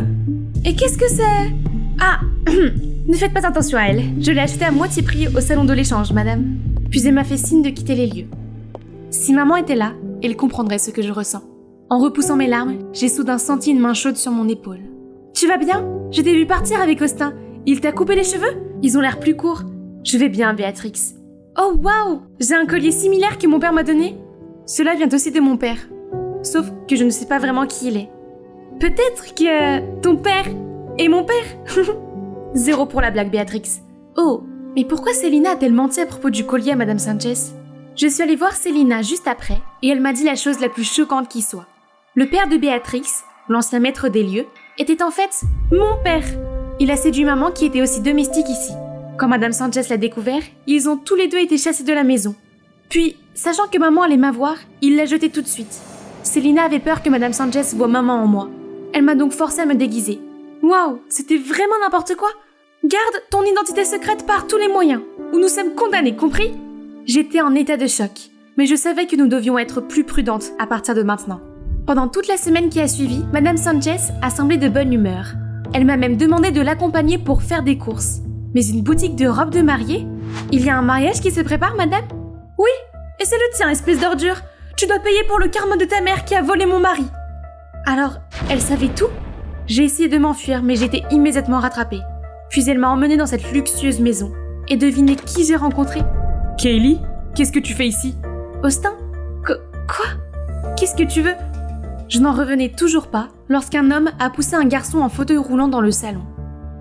Et qu'est-ce que c'est? Ah, ne faites pas attention à elle. Je l'ai achetée à moitié prix au salon de l'échange, madame. Puis elle m'a fait signe de quitter les lieux. Si maman était là, elle comprendrait ce que je ressens. En repoussant mes larmes, j'ai soudain senti une main chaude sur mon épaule. Tu vas bien? Je t'ai vu partir avec Austin. Il t'a coupé les cheveux? Ils ont l'air plus courts. Je vais bien, Béatrix. Oh waouh! J'ai un collier similaire que mon père m'a donné. Cela vient aussi de mon père. Sauf que je ne sais pas vraiment qui il est. Peut-être que ton père est mon père? 0 pour la blague, Béatrix. Oh, mais pourquoi Célina a-t-elle menti à propos du collier à Madame Sanchez? Je suis allée voir Célina juste après et elle m'a dit la chose la plus choquante qui soit. Le père de Béatrix, l'ancien maître des lieux, était en fait mon père. Il a séduit maman qui était aussi domestique ici. Quand Madame Sanchez l'a découvert, ils ont tous les deux été chassés de la maison. Puis, sachant que maman allait m'avoir, il l'a jetée tout de suite. Célina avait peur que Madame Sanchez voie maman en moi. Elle m'a donc forcée à me déguiser. Waouh, c'était vraiment n'importe quoi. Garde ton identité secrète par tous les moyens, ou nous sommes condamnés, compris? J'étais en état de choc, mais je savais que nous devions être plus prudentes à partir de maintenant. Pendant toute la semaine qui a suivi, Madame Sanchez a semblé de bonne humeur. Elle m'a même demandé de l'accompagner pour faire des courses. Mais une boutique de robes de mariée? Il y a un mariage qui se prépare, madame? Oui, et c'est le tien, espèce d'ordure. Tu dois payer pour le karma de ta mère qui a volé mon mari. Alors, elle savait tout? J'ai essayé de m'enfuir, mais j'ai été immédiatement rattrapée. Puis elle m'a emmenée dans cette luxueuse maison. Et devinez qui j'ai rencontré? Kaylee, qu'est-ce que tu fais ici? Austin? Quoi? Qu'est-ce que tu veux? Je n'en revenais toujours pas lorsqu'un homme a poussé un garçon en fauteuil roulant dans le salon.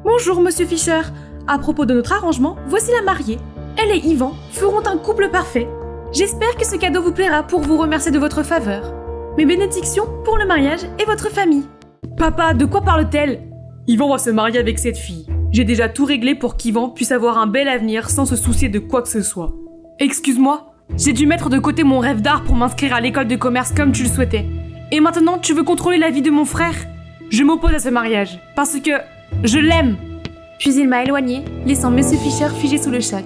Bonjour, monsieur Fischer. À propos de notre arrangement, voici la mariée. Elle et Yvan feront un couple parfait. J'espère que ce cadeau vous plaira pour vous remercier de votre faveur. Mes bénédictions pour le mariage et votre famille. Papa, de quoi parle-t-elle? Yvan va se marier avec cette fille. J'ai déjà tout réglé pour qu'Yvan puisse avoir un bel avenir sans se soucier de quoi que ce soit. Excuse-moi, j'ai dû mettre de côté mon rêve d'art pour m'inscrire à l'école de commerce comme tu le souhaitais. Et maintenant, tu veux contrôler la vie de mon frère? Je m'oppose à ce mariage, parce que je l'aime. Puis il m'a éloignée, laissant Monsieur Fischer figé sous le choc.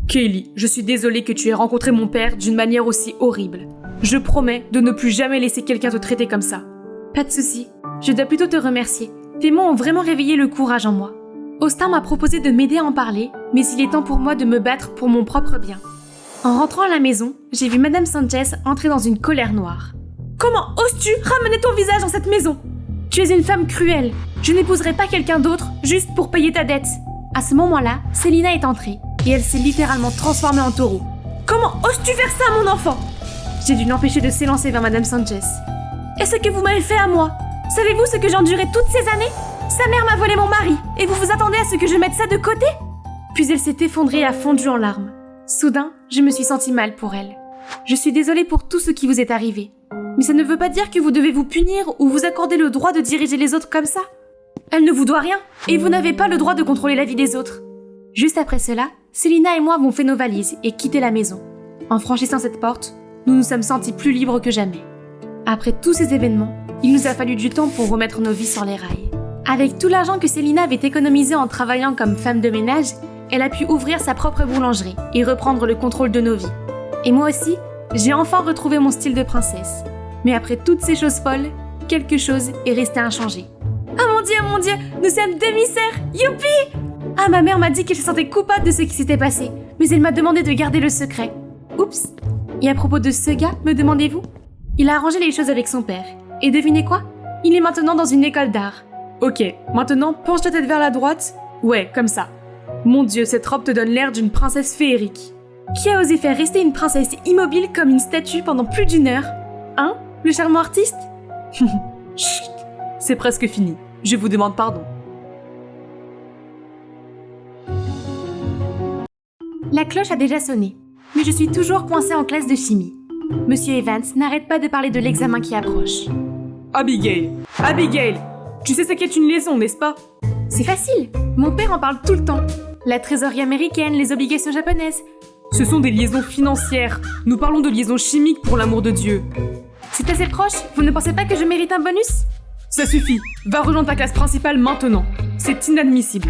Kaylee, je suis désolée que tu aies rencontré mon père d'une manière aussi horrible. Je promets de ne plus jamais laisser quelqu'un te traiter comme ça. Pas de souci, je dois plutôt te remercier. Tes mots ont vraiment réveillé le courage en moi. Austin m'a proposé de m'aider à en parler, mais il est temps pour moi de me battre pour mon propre bien. En rentrant à la maison, j'ai vu Madame Sanchez entrer dans une colère noire. Comment oses-tu ramener ton visage dans cette maison? Tu es une femme cruelle. Je n'épouserai pas quelqu'un d'autre juste pour payer ta dette. À ce moment-là, Célina est entrée et elle s'est littéralement transformée en taureau. Comment oses-tu faire ça à mon enfant? J'ai dû l'empêcher de s'élancer vers Madame Sanchez. Et ce que vous m'avez fait à moi? Savez-vous ce que j'ai enduré toutes ces années? Sa mère m'a volé mon mari et vous vous attendez à ce que je mette ça de côté? Puis elle s'est effondrée et a fondu en larmes. Soudain, je me suis sentie mal pour elle. Je suis désolée pour tout ce qui vous est arrivé. Mais ça ne veut pas dire que vous devez vous punir ou vous accorder le droit de diriger les autres comme ça. Elle ne vous doit rien et vous n'avez pas le droit de contrôler la vie des autres. Juste après cela, Célina et moi avons fait nos valises et quitté la maison. En franchissant cette porte, nous nous sommes sentis plus libres que jamais. Après tous ces événements, il nous a fallu du temps pour remettre nos vies sur les rails. Avec tout l'argent que Célina avait économisé en travaillant comme femme de ménage, elle a pu ouvrir sa propre boulangerie et reprendre le contrôle de nos vies. Et moi aussi, j'ai enfin retrouvé mon style de princesse. Mais après toutes ces choses folles, quelque chose est resté inchangé. Oh mon Dieu, nous sommes demi-sœurs, youpi! Ah, ma mère m'a dit qu'elle se sentait coupable de ce qui s'était passé, mais elle m'a demandé de garder le secret. Oups! Et à propos de ce gars, me demandez-vous? Il a arrangé les choses avec son père. Et devinez quoi? Il est maintenant dans une école d'art. Ok, maintenant penche ta tête vers la droite. Ouais, comme ça. Mon Dieu, cette robe te donne l'air d'une princesse féerique. Qui a osé faire rester une princesse immobile comme une statue pendant plus d'1 heure? Hein? Le charmant artiste? Chut, c'est presque fini. Je vous demande pardon. La cloche a déjà sonné, mais je suis toujours coincée en classe de chimie. Monsieur Evans n'arrête pas de parler de l'examen qui approche. Abigail, tu sais ce qu'est une liaison, n'est-ce pas? C'est facile, mon père en parle tout le temps. La trésorerie américaine, les obligations japonaises. Ce sont des liaisons financières. Nous parlons de liaisons chimiques pour l'amour de Dieu. C'est assez proche, vous ne pensez pas que je mérite un bonus? Ça suffit, va rejoindre ta classe principale maintenant. C'est inadmissible.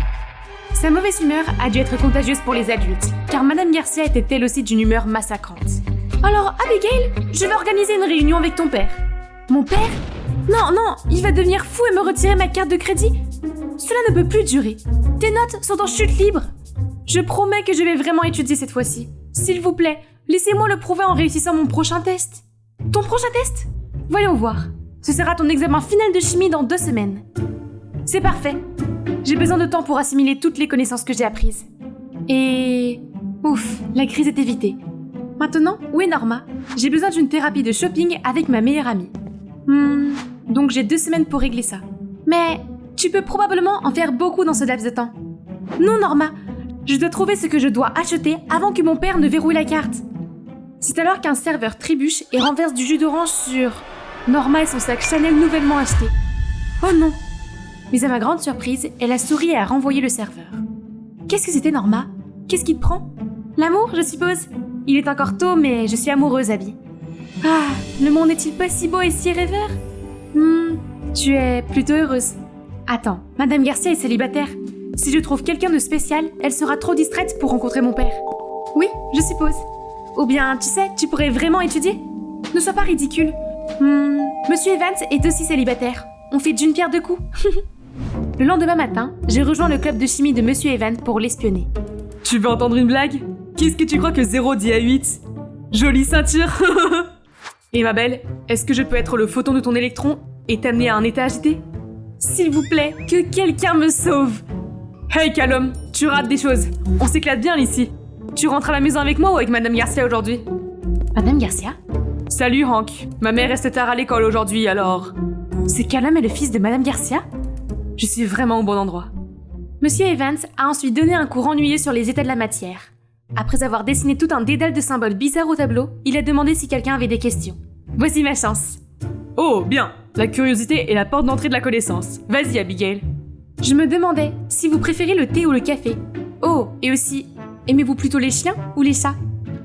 Sa mauvaise humeur a dû être contagieuse pour les adultes, car Madame Garcia était elle aussi d'une humeur massacrante. Alors, Abigail, je vais organiser une réunion avec ton père. Mon père? Non, il va devenir fou et me retirer ma carte de crédit. Cela ne peut plus durer. Tes notes sont en chute libre. Je promets que je vais vraiment étudier cette fois-ci. S'il vous plaît, laissez-moi le prouver en réussissant mon prochain test. Ton prochain test? Voyons voir. Ce sera ton examen final de chimie dans 2 semaines. C'est parfait. J'ai besoin de temps pour assimiler toutes les connaissances que j'ai apprises. Et... Ouf, la crise est évitée. Maintenant, où est Norma? J'ai besoin d'une thérapie de shopping avec ma meilleure amie. Donc j'ai 2 semaines pour régler ça. Mais tu peux probablement en faire beaucoup dans ce laps de temps. Non, Norma, je dois trouver ce que je dois acheter avant que mon père ne verrouille la carte. C'est alors qu'un serveur trébuche et renverse du jus d'orange sur Norma et son sac Chanel nouvellement acheté. Oh non! Mais à ma grande surprise, elle a souri et a renvoyé le serveur. Qu'est-ce que c'était, Norma? Qu'est-ce qui te prend? L'amour, je suppose? Il est encore tôt, mais je suis amoureuse, Abby. Ah, le monde n'est-il pas si beau et si rêveur? Tu es plutôt heureuse. Attends, Madame Garcia est célibataire. Si je trouve quelqu'un de spécial, elle sera trop distraite pour rencontrer mon père. Oui, je suppose. Ou bien, tu sais, tu pourrais vraiment étudier? Ne sois pas ridicule. Monsieur Evans est aussi célibataire. On fait d'une pierre 2 coups. Le lendemain matin, j'ai rejoint le club de chimie de Monsieur Evans pour l'espionner. Tu veux entendre une blague? Qu'est-ce que tu crois que 0 dit à 8? Jolie ceinture. Et ma belle, est-ce que je peux être le photon de ton électron et t'amener à un état agité? S'il vous plaît, que quelqu'un me sauve. Hey Callum, tu rates des choses. On s'éclate bien ici. Tu rentres à la maison avec moi ou avec Madame Garcia aujourd'hui? Madame Garcia? Salut Hank, ma mère reste tard à l'école aujourd'hui alors... C'est Callum est le fils de Madame Garcia? Je suis vraiment au bon endroit. Monsieur Evans a ensuite donné un cours ennuyeux sur les états de la matière. Après avoir dessiné tout un dédale de symboles bizarres au tableau, il a demandé si quelqu'un avait des questions. Voici ma chance. Oh, bien. La curiosité est la porte d'entrée de la connaissance. Vas-y, Abigail. Je me demandais si vous préférez le thé ou le café. Oh, et aussi, aimez-vous plutôt les chiens ou les chats?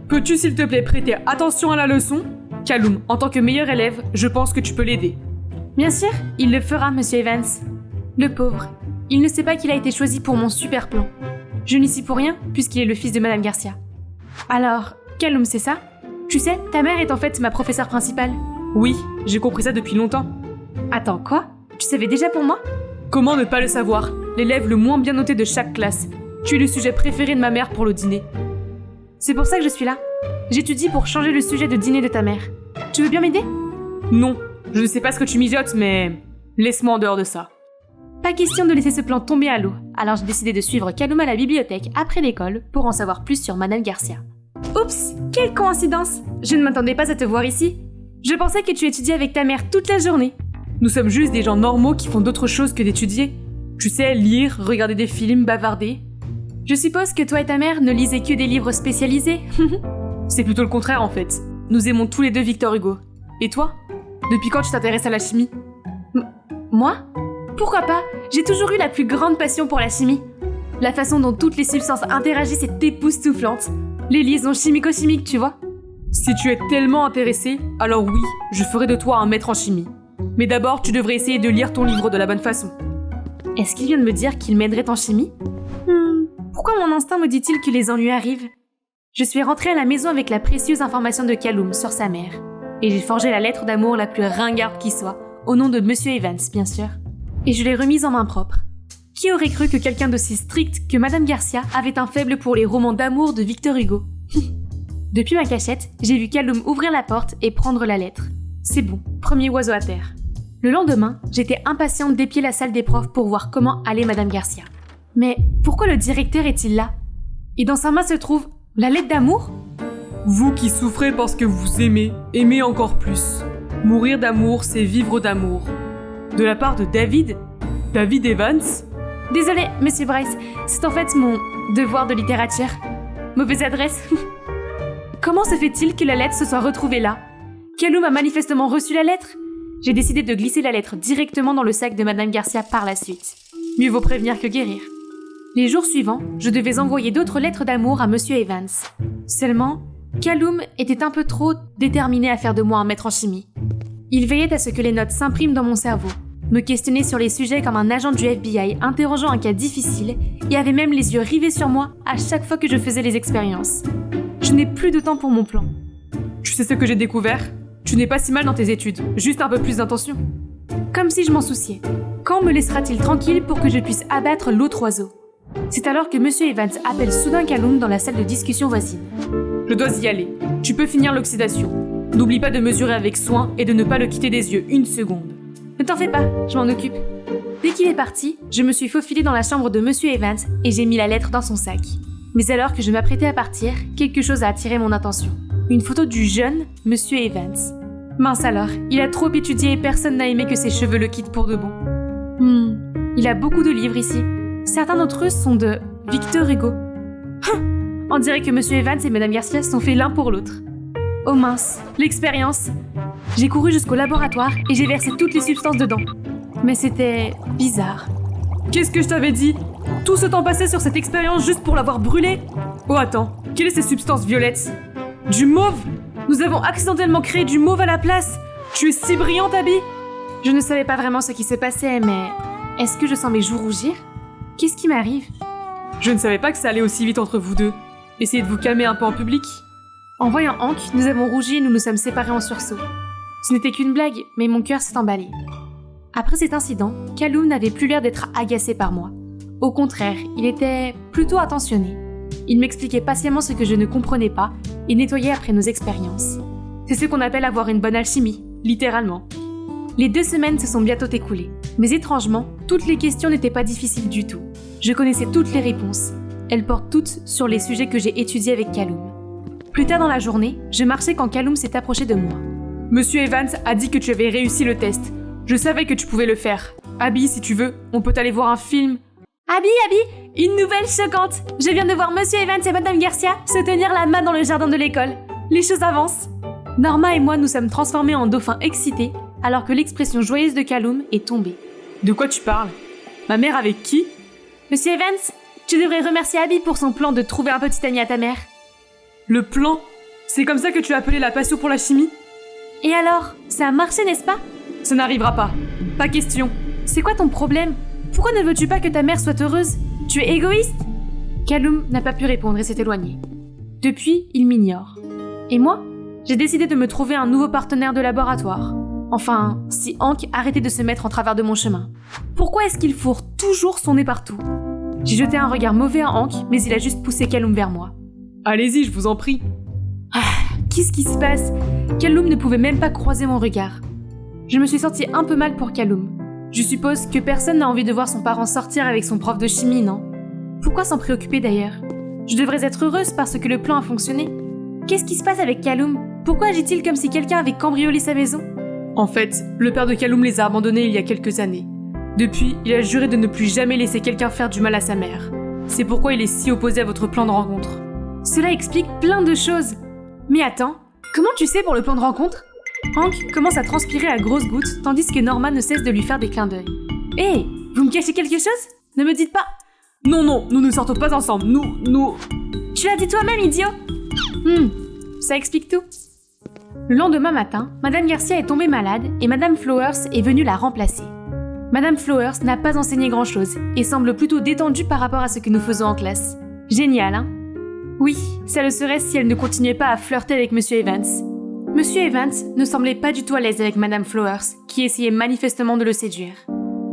Peux-tu s'il te plaît prêter attention à la leçon? Callum, en tant que meilleur élève, je pense que tu peux l'aider. Bien sûr, il le fera, Monsieur Evans. Le pauvre, il ne sait pas qu'il a été choisi pour mon super plan. Je n'y suis pour rien, puisqu'il est le fils de Madame Garcia. Alors, Callum, c'est ça? Tu sais, ta mère est en fait ma professeure principale. Oui, j'ai compris ça depuis longtemps. Attends, quoi? Tu savais déjà pour moi? Comment ne pas le savoir? L'élève le moins bien noté de chaque classe. Tu es le sujet préféré de ma mère pour le dîner. C'est pour ça que je suis là. J'étudie pour changer le sujet de dîner de ta mère. Tu veux bien m'aider? Non, je ne sais pas ce que tu mijotes, mais... laisse-moi en dehors de ça. Pas question de laisser ce plan tomber à l'eau, alors j'ai décidé de suivre Callum à la bibliothèque après l'école pour en savoir plus sur Madame Garcia. Oups, quelle coïncidence! Je ne m'attendais pas à te voir ici. Je pensais que tu étudiais avec ta mère toute la journée. Nous sommes juste des gens normaux qui font d'autres choses que d'étudier. Tu sais, lire, regarder des films, bavarder. Je suppose que toi et ta mère ne lisez que des livres spécialisés. C'est plutôt le contraire en fait. Nous aimons tous les deux Victor Hugo. Et toi? Depuis quand tu t'intéresses à la chimie? Moi? Pourquoi pas? J'ai toujours eu la plus grande passion pour la chimie. La façon dont toutes les substances interagissent est époustouflante. Les liaisons chimico-chimiques, tu vois? Si tu es tellement intéressé, alors oui, je ferai de toi un maître en chimie. Mais d'abord, tu devrais essayer de lire ton livre de la bonne façon. Est-ce qu'il vient de me dire qu'il m'aiderait en chimie? Pourquoi mon instinct me dit-il que les ennuis arrivent? Je suis rentrée à la maison avec la précieuse information de Callum sur sa mère. Et j'ai forgé la lettre d'amour la plus ringarde qui soit, au nom de Monsieur Evans, bien sûr. Et je l'ai remise en main propre. Qui aurait cru que quelqu'un d'aussi strict que Madame Garcia avait un faible pour les romans d'amour de Victor Hugo? Depuis ma cachette, j'ai vu Callum ouvrir la porte et prendre la lettre. C'est bon, premier oiseau à terre. Le lendemain, j'étais impatiente d'épier la salle des profs pour voir comment allait Madame Garcia. Mais pourquoi le directeur est-il là? Et dans sa main se trouve la lettre d'amour? Vous qui souffrez parce que vous aimez, aimez encore plus. Mourir d'amour, c'est vivre d'amour. De la part de David Evans? Désolée, Monsieur Bryce, c'est en fait mon devoir de littérature. Mauvaise adresse. Comment se fait-il que la lettre se soit retrouvée là? Kaloum a manifestement reçu la lettre. J'ai décidé de glisser la lettre directement dans le sac de Madame Garcia par la suite. Mieux vaut prévenir que guérir. Les jours suivants, je devais envoyer d'autres lettres d'amour à Monsieur Evans. Seulement, Kaloum était un peu trop déterminé à faire de moi un maître en chimie. Il veillait à ce que les notes s'impriment dans mon cerveau, me questionnait sur les sujets comme un agent du FBI interrogeant un cas difficile et avait même les yeux rivés sur moi à chaque fois que je faisais les expériences. Je n'ai plus de temps pour mon plan. Tu sais ce que j'ai découvert? Tu n'es pas si mal dans tes études, juste un peu plus d'intention. Comme si je m'en souciais. Quand me laissera-t-il tranquille pour que je puisse abattre l'autre oiseau? C'est alors que Monsieur Evans appelle soudain Kaloum dans la salle de discussion voisine. Je dois y aller. Tu peux finir l'oxydation. N'oublie pas de mesurer avec soin et de ne pas le quitter des yeux une seconde. Ne t'en fais pas, je m'en occupe. Dès qu'il est parti, je me suis faufilée dans la chambre de Monsieur Evans et j'ai mis la lettre dans son sac. Mais alors que je m'apprêtais à partir, quelque chose a attiré mon attention. Une photo du jeune Monsieur Evans. Mince alors, il a trop étudié et personne n'a aimé que ses cheveux le quittent pour de bon. Il a beaucoup de livres ici. Certains d'entre eux sont de Victor Hugo. On dirait que Monsieur Evans et Madame Garcia sont faits l'un pour l'autre. Oh mince, l'expérience. J'ai couru jusqu'au laboratoire et j'ai versé toutes les substances dedans. Mais c'était bizarre. Qu'est-ce que je t'avais dit? Tout ce temps passé sur cette expérience juste pour l'avoir brûlée? Oh attends, quelle est cette substance violette? Du mauve? Nous avons accidentellement créé du mauve à la place. Tu es si brillante, Abby. Je ne savais pas vraiment ce qui se passait, mais... Est-ce que je sens mes joues rougir? Qu'est-ce qui m'arrive? Je ne savais pas que ça allait aussi vite entre vous deux. Essayez de vous calmer un peu en public. En voyant Hank, nous avons rougi et nous nous sommes séparés en sursaut. Ce n'était qu'une blague, mais mon cœur s'est emballé. Après cet incident, Kaloum n'avait plus l'air d'être agacé par moi. Au contraire, il était plutôt attentionné. Il m'expliquait patiemment ce que je ne comprenais pas et nettoyait après nos expériences. C'est ce qu'on appelle avoir une bonne alchimie, littéralement. Les 2 semaines se sont bientôt écoulées, mais étrangement, toutes les questions n'étaient pas difficiles du tout. Je connaissais toutes les réponses. Elles portent toutes sur les sujets que j'ai étudiés avec Kaloum. Plus tard dans la journée, je marchais quand Kaloum s'est approché de moi. Monsieur Evans a dit que tu avais réussi le test. Je savais que tu pouvais le faire. Abby, si tu veux, on peut aller voir un film. Abby, une nouvelle choquante. Je viens de voir Monsieur Evans et Madame Garcia se tenir la main dans le jardin de l'école. Les choses avancent. Norma et moi nous sommes transformés en dauphins excités alors que l'expression joyeuse de Kaloum est tombée. De quoi tu parles? Ma mère avec qui? Monsieur Evans, tu devrais remercier Abby pour son plan de trouver un petit ami à ta mère. Le plan? C'est comme ça que tu as appelé la passion pour la chimie? Et alors, ça a marché, n'est-ce pas? Ça n'arrivera pas. Pas question. C'est quoi ton problème? Pourquoi ne veux-tu pas que ta mère soit heureuse? Tu es égoïste? Kaloum n'a pas pu répondre et s'est éloigné. Depuis, il m'ignore. Et moi? J'ai décidé de me trouver un nouveau partenaire de laboratoire. Enfin, si Hank arrêtait de se mettre en travers de mon chemin. Pourquoi est-ce qu'il fourre toujours son nez partout? J'ai jeté un regard mauvais à Hank, mais il a juste poussé Kaloum vers moi. Allez-y, je vous en prie. Qu'est-ce qui se passe? Kaloum ne pouvait même pas croiser mon regard. Je me suis sentie un peu mal pour Kaloum. Je suppose que personne n'a envie de voir son parent sortir avec son prof de chimie, non? Pourquoi s'en préoccuper d'ailleurs? Je devrais être heureuse parce que le plan a fonctionné. Qu'est-ce qui se passe avec Kaloum? Pourquoi agit-il comme si quelqu'un avait cambriolé sa maison? En fait, le père de Kaloum les a abandonnés il y a quelques années. Depuis, il a juré de ne plus jamais laisser quelqu'un faire du mal à sa mère. C'est pourquoi il est si opposé à votre plan de rencontre. Cela explique plein de choses. Mais attends, comment tu sais pour le plan de rencontre? Hank commence à transpirer à grosses gouttes, tandis que Norma ne cesse de lui faire des clins d'œil. Hé, vous me cachez quelque chose? Ne me dites pas... Non, nous ne sortons pas ensemble, nous... Tu l'as dit toi-même, idiot! Ça explique tout. Le lendemain matin, Madame Garcia est tombée malade et Madame Flowers est venue la remplacer. Madame Flowers n'a pas enseigné grand-chose et semble plutôt détendue par rapport à ce que nous faisons en classe. Génial, hein? Oui, ça le serait si elle ne continuait pas à flirter avec Monsieur Evans. Monsieur Evans ne semblait pas du tout à l'aise avec Madame Flowers, qui essayait manifestement de le séduire.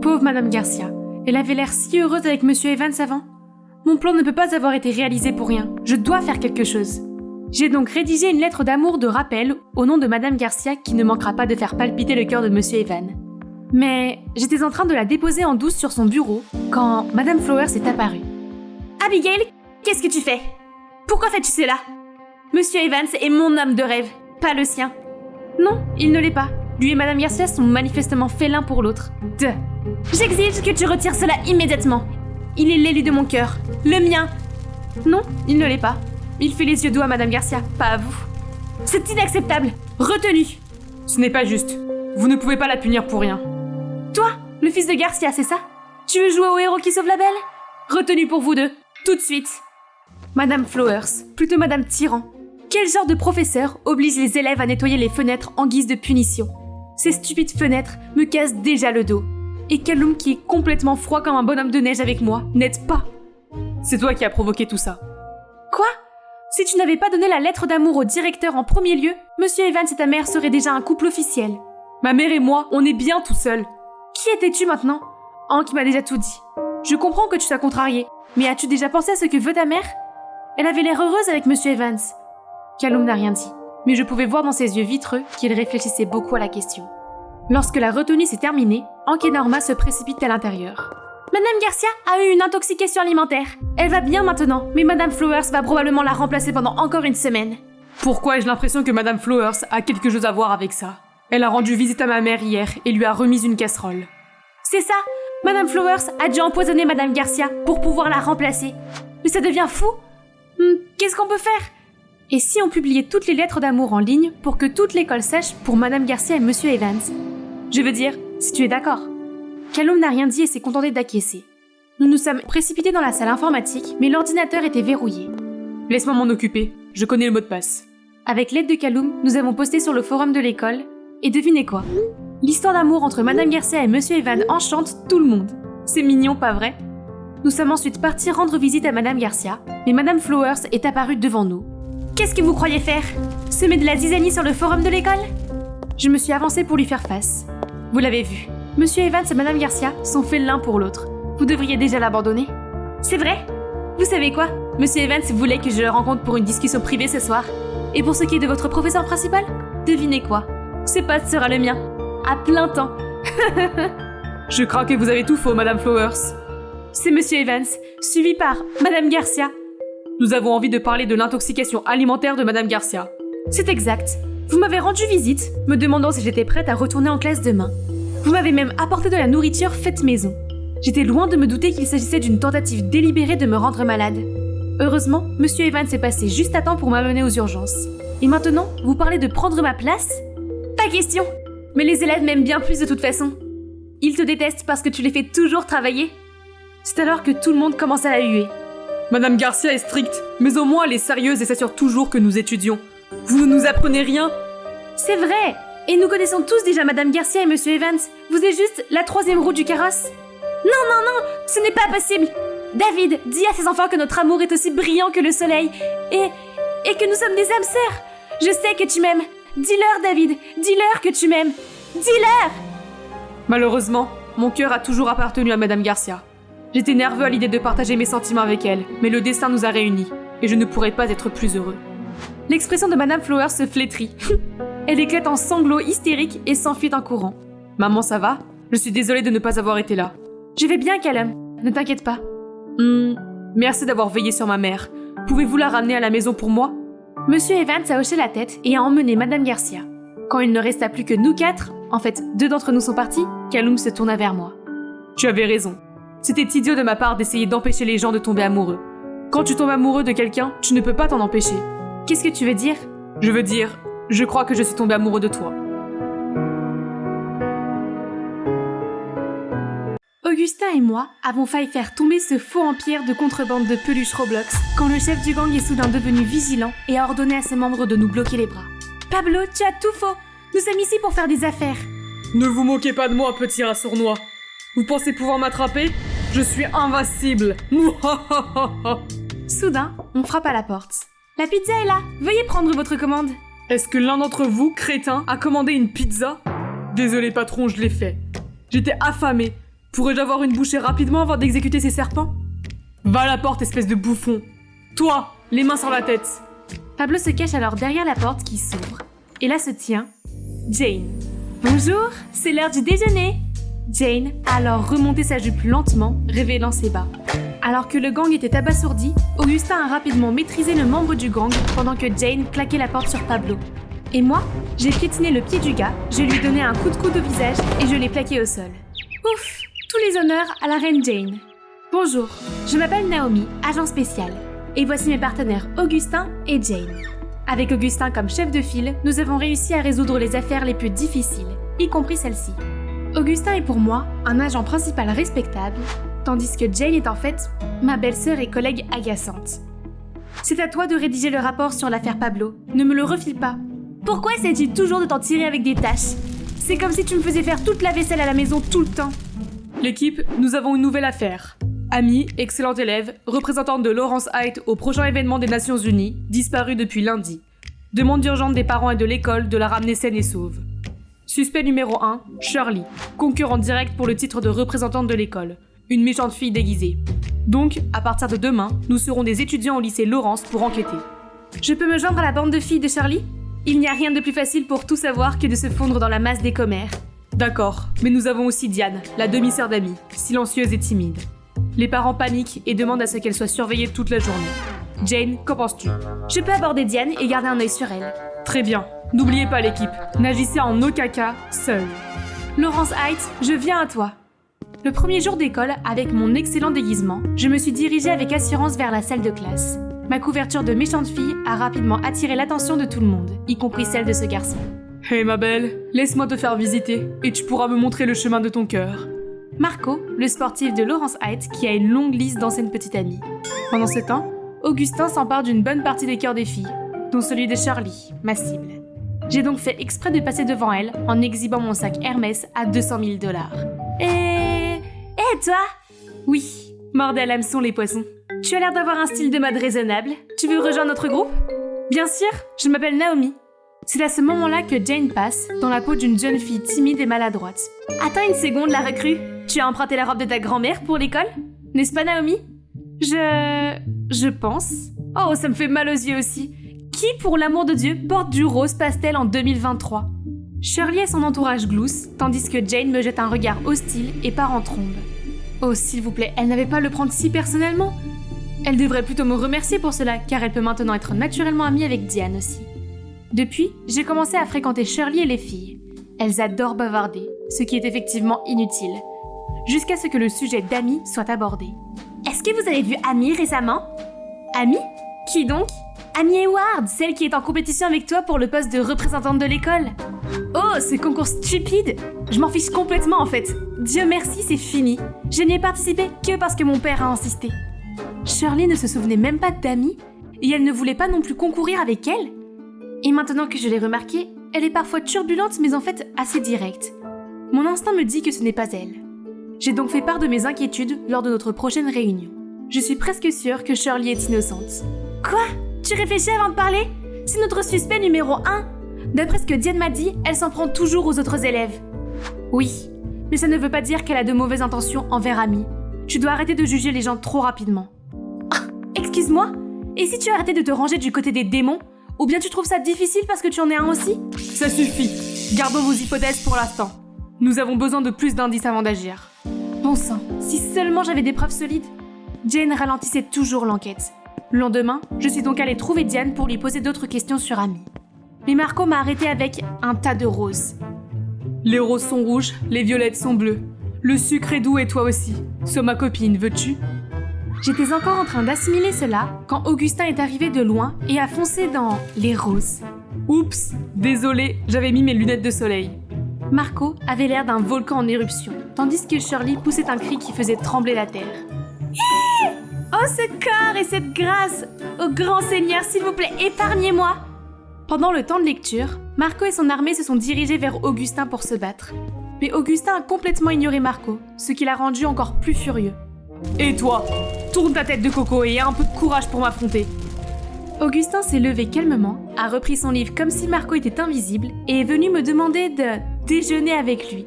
Pauvre Madame Garcia, elle avait l'air si heureuse avec Monsieur Evans avant. Mon plan ne peut pas avoir été réalisé pour rien, je dois faire quelque chose. J'ai donc rédigé une lettre d'amour de rappel au nom de Madame Garcia qui ne manquera pas de faire palpiter le cœur de Monsieur Evans. Mais j'étais en train de la déposer en douce sur son bureau quand Madame Flowers est apparue. Abigail, qu'est-ce que tu fais? Pourquoi fais-tu cela? Monsieur Evans est mon homme de rêve, pas le sien. Non, il ne l'est pas. Lui et Madame Garcia sont manifestement félins pour l'autre. J'exige que tu retires cela immédiatement. Il est l'élu de mon cœur, le mien. Non, il ne l'est pas. Il fait les yeux doux à Madame Garcia, pas à vous. C'est inacceptable. Retenu. Ce n'est pas juste. Vous ne pouvez pas la punir pour rien. Toi, le fils de Garcia, c'est ça? Tu veux jouer au héros qui sauve la belle? Retenu pour vous deux, tout de suite. Madame Flowers, plutôt Madame Tyran. Quel genre de professeur oblige les élèves à nettoyer les fenêtres en guise de punition? Ces stupides fenêtres me cassent déjà le dos. Et Callum, qui est complètement froid comme un bonhomme de neige avec moi, n'aide pas. C'est toi qui as provoqué tout ça. Quoi? Si tu n'avais pas donné la lettre d'amour au directeur en premier lieu, Monsieur Evans et ta mère seraient déjà un couple officiel. Ma mère et moi, on est bien tout seuls. Qui étais-tu maintenant? Hank m'a déjà tout dit. Je comprends que tu sois contrarié, mais as-tu déjà pensé à ce que veut ta mère? Elle avait l'air heureuse avec Monsieur Evans. Callum n'a rien dit, mais je pouvais voir dans ses yeux vitreux qu'il réfléchissait beaucoup à la question. Lorsque la retenue s'est terminée, Hank et Norma se précipitent à l'intérieur. Madame Garcia a eu une intoxication alimentaire. Elle va bien maintenant, mais Madame Flowers va probablement la remplacer pendant encore une semaine. Pourquoi ai-je l'impression que Madame Flowers a quelque chose à voir avec ça? Elle a rendu visite à ma mère hier et lui a remis une casserole. C'est ça! Madame Flowers a dû empoisonner Madame Garcia pour pouvoir la remplacer. Mais ça devient fou! Qu'est-ce qu'on peut faire? Et si on publiait toutes les lettres d'amour en ligne pour que toute l'école sache pour Madame Garcia et Monsieur Evans? Je veux dire, si tu es d'accord. Callum n'a rien dit et s'est contenté d'acquiescer. Nous nous sommes précipités dans la salle informatique, mais l'ordinateur était verrouillé. Laisse-moi m'en occuper, je connais le mot de passe. Avec l'aide de Callum, nous avons posté sur le forum de l'école, et devinez quoi? L'histoire d'amour entre Madame Garcia et Monsieur Evans enchante tout le monde. C'est mignon, pas vrai? Nous sommes ensuite partis rendre visite à Madame Garcia, mais Madame Flowers est apparue devant nous. Qu'est-ce que vous croyez faire? Semer de la zizanie sur le forum de l'école? Je me suis avancée pour lui faire face. Vous l'avez vu, Monsieur Evans et Madame Garcia sont faits l'un pour l'autre. Vous devriez déjà l'abandonner. C'est vrai? Vous savez quoi? Monsieur Evans voulait que je le rencontre pour une discussion privée ce soir. Et pour ce qui est de votre professeur principal, devinez quoi? Ce poste sera le mien. À plein temps. Je crains que vous avez tout faux, Madame Flowers. C'est Monsieur Evans, suivi par Madame Garcia. Nous avons envie de parler de l'intoxication alimentaire de Madame Garcia. C'est exact. Vous m'avez rendu visite, me demandant si j'étais prête à retourner en classe demain. Vous m'avez même apporté de la nourriture faite maison. J'étais loin de me douter qu'il s'agissait d'une tentative délibérée de me rendre malade. Heureusement, Monsieur Evans est passé juste à temps pour m'amener aux urgences. Et maintenant, vous parlez de prendre ma place? Pas question! Mais les élèves m'aiment bien plus de toute façon. Ils te détestent parce que tu les fais toujours travailler. C'est alors que tout le monde commence à la huer. Madame Garcia est stricte, mais au moins elle est sérieuse et s'assure toujours que nous étudions. Vous ne nous apprenez rien? C'est vrai! Et nous connaissons tous déjà Madame Garcia et Monsieur Evans. Vous êtes juste la troisième roue du carrosse. Non, ce n'est pas possible! David, dis à ces enfants que notre amour est aussi brillant que le soleil et que nous sommes des âmes sœurs. Je sais que tu m'aimes. Dis-leur, David, dis-leur que tu m'aimes. Dis-leur! Malheureusement, mon cœur a toujours appartenu à Madame Garcia. J'étais nerveux à l'idée de partager mes sentiments avec elle, mais le destin nous a réunis, et je ne pourrais pas être plus heureux. L'expression de Madame Flowers se flétrit. Elle éclate en sanglots hystériques et s'enfuit en courant. Maman, ça va? Je suis désolée de ne pas avoir été là. Je vais bien, Callum. Ne t'inquiète pas. Merci d'avoir veillé sur ma mère. Pouvez-vous la ramener à la maison pour moi? Monsieur Evans a hoché la tête et a emmené Madame Garcia. Quand il ne resta plus que nous quatre, en fait 2 d'entre nous sont partis, Callum se tourna vers moi. Tu avais raison. C'était idiot de ma part d'essayer d'empêcher les gens de tomber amoureux. Quand tu tombes amoureux de quelqu'un, tu ne peux pas t'en empêcher. Qu'est-ce que tu veux dire? Je veux dire, je crois que je suis tombé amoureux de toi. Augustin et moi avons failli faire tomber ce faux empire de contrebande de peluches Roblox quand le chef du gang est soudain devenu vigilant et a ordonné à ses membres de nous bloquer les bras. Pablo, tu as tout faux. Nous sommes ici pour faire des affaires. Ne vous moquez pas de moi, petit rat sournois. Vous pensez pouvoir m'attraper? Je suis invincible. Soudain, on frappe à la porte. La pizza est là. Veuillez prendre votre commande. Est-ce que l'un d'entre vous, crétin, a commandé une pizza? Désolé patron, je l'ai fait. J'étais affamé. Pourrais-je avoir une bouchée rapidement avant d'exécuter ces serpents? Va à la porte, espèce de bouffon. Toi, les mains sur la tête. Pablo se cache alors derrière la porte qui s'ouvre. Et là se tient Jane. Bonjour, c'est l'heure du déjeuner. Jane a alors remonté sa jupe lentement, révélant ses bas. Alors que le gang était abasourdi, Augustin a rapidement maîtrisé le membre du gang pendant que Jane claquait la porte sur Pablo. Et moi, j'ai piétiné le pied du gars, je lui ai donné un coup de coude au visage et je l'ai plaqué au sol. Ouf, tous les honneurs à la reine Jane. Bonjour, je m'appelle Naomi, agent spécial. Et voici mes partenaires Augustin et Jane. Avec Augustin comme chef de file, nous avons réussi à résoudre les affaires les plus difficiles, y compris celle-ci. Augustin est pour moi un agent principal respectable, tandis que Jane est en fait ma belle-sœur et collègue agaçante. C'est à toi de rédiger le rapport sur l'affaire Pablo, ne me le refile pas. Pourquoi essaie-t-il toujours de t'en tirer avec des tâches? C'est comme si tu me faisais faire toute la vaisselle à la maison tout le temps. L'équipe, nous avons une nouvelle affaire. Amy, excellente élève, représentante de Lawrence Heights au prochain événement des Nations Unies, disparue depuis lundi. Demande d'urgence des parents et de l'école de la ramener saine et sauve. Suspect numéro 1, Shirley, concurrent direct pour le titre de représentante de l'école. Une méchante fille déguisée. Donc, à partir de demain, nous serons des étudiants au lycée Lawrence pour enquêter. Je peux me joindre à la bande de filles de Shirley? Il n'y a rien de plus facile pour tout savoir que de se fondre dans la masse des commères. D'accord, mais nous avons aussi Diane, la demi-sœur d'Amy, silencieuse et timide. Les parents paniquent et demandent à ce qu'elle soit surveillée toute la journée. Jane, qu'en penses-tu? Je peux aborder Diane et garder un œil sur elle. Très bien. N'oubliez pas l'équipe, n'agissez en aucun cas seul. Lawrence Heights, je viens à toi. Le premier jour d'école, avec mon excellent déguisement, je me suis dirigée avec assurance vers la salle de classe. Ma couverture de méchante fille a rapidement attiré l'attention de tout le monde, y compris celle de ce garçon. Hé ma belle, laisse-moi te faire visiter et tu pourras me montrer le chemin de ton cœur. Marco, le sportif de Lawrence Heights qui a une longue liste d'anciennes petites amies. Pendant ce temps, Augustin s'empare d'une bonne partie des cœurs des filles, dont celui de Shirley, ma cible. J'ai donc fait exprès de passer devant elle en exhibant mon sac Hermès à 200 000 $. Toi? Oui, mordent à l'hameçon les poissons. Tu as l'air d'avoir un style de mode raisonnable. Tu veux rejoindre notre groupe? Bien sûr, je m'appelle Naomi. C'est à ce moment-là que Jane passe, dans la peau d'une jeune fille timide et maladroite. Attends une seconde, la recrue. Tu as emprunté la robe de ta grand-mère pour l'école? N'est-ce pas, Naomi? Je pense. Oh, ça me fait mal aux yeux aussi. Qui, pour l'amour de Dieu, porte du rose pastel en 2023? Shirley et son entourage gloussent, tandis que Jane me jette un regard hostile et part en trombe. Oh, s'il vous plaît, elle n'avait pas à le prendre si personnellement. Elle devrait plutôt me remercier pour cela, car elle peut maintenant être naturellement amie avec Diane aussi. Depuis, j'ai commencé à fréquenter Shirley et les filles. Elles adorent bavarder, ce qui est effectivement inutile. Jusqu'à ce que le sujet d'Amy soit abordé. Est-ce que vous avez vu Amy récemment? Amy? Qui donc? Amy Hayward, celle qui est en compétition avec toi pour le poste de représentante de l'école. Oh, ce concours stupide! Je m'en fiche complètement en fait. Dieu merci, c'est fini. Je n'y ai participé que parce que mon père a insisté. Shirley ne se souvenait même pas d'Amy et elle ne voulait pas non plus concourir avec elle. Et maintenant que je l'ai remarqué, elle est parfois turbulente mais en fait assez directe. Mon instinct me dit que ce n'est pas elle. J'ai donc fait part de mes inquiétudes lors de notre prochaine réunion. Je suis presque sûre que Shirley est innocente. Quoi? Tu réfléchis avant de parler? C'est notre suspect numéro 1. D'après ce que Diane m'a dit, elle s'en prend toujours aux autres élèves. Oui, mais ça ne veut pas dire qu'elle a de mauvaises intentions envers Amy. Tu dois arrêter de juger les gens trop rapidement. Excuse-moi? Et si tu arrêtais de te ranger du côté des démons? Ou bien tu trouves ça difficile parce que tu en es un aussi? Ça suffit. Gardons vos hypothèses pour l'instant. Nous avons besoin de plus d'indices avant d'agir. Bon sang, si seulement j'avais des preuves solides. Jane ralentissait toujours l'enquête. Le lendemain, je suis donc allée trouver Diane pour lui poser d'autres questions sur Amy. Mais Marco m'a arrêtée avec un tas de roses. Les roses sont rouges, les violettes sont bleues. Le sucre est doux et toi aussi. Sois ma copine, veux-tu? J'étais encore en train d'assimiler cela quand Augustin est arrivé de loin et a foncé dans les roses. Oups, désolé, j'avais mis mes lunettes de soleil. Marco avait l'air d'un volcan en éruption, tandis que Shirley poussait un cri qui faisait trembler la terre. Oh, ce corps et cette grâce! Ô grand Seigneur, s'il vous plaît, épargnez-moi! Pendant le temps de lecture, Marco et son armée se sont dirigés vers Augustin pour se battre. Mais Augustin a complètement ignoré Marco, ce qui l'a rendu encore plus furieux. Et toi? Tourne ta tête de coco et aie un peu de courage pour m'affronter. Augustin s'est levé calmement, a repris son livre comme si Marco était invisible et est venu me demander de déjeuner avec lui.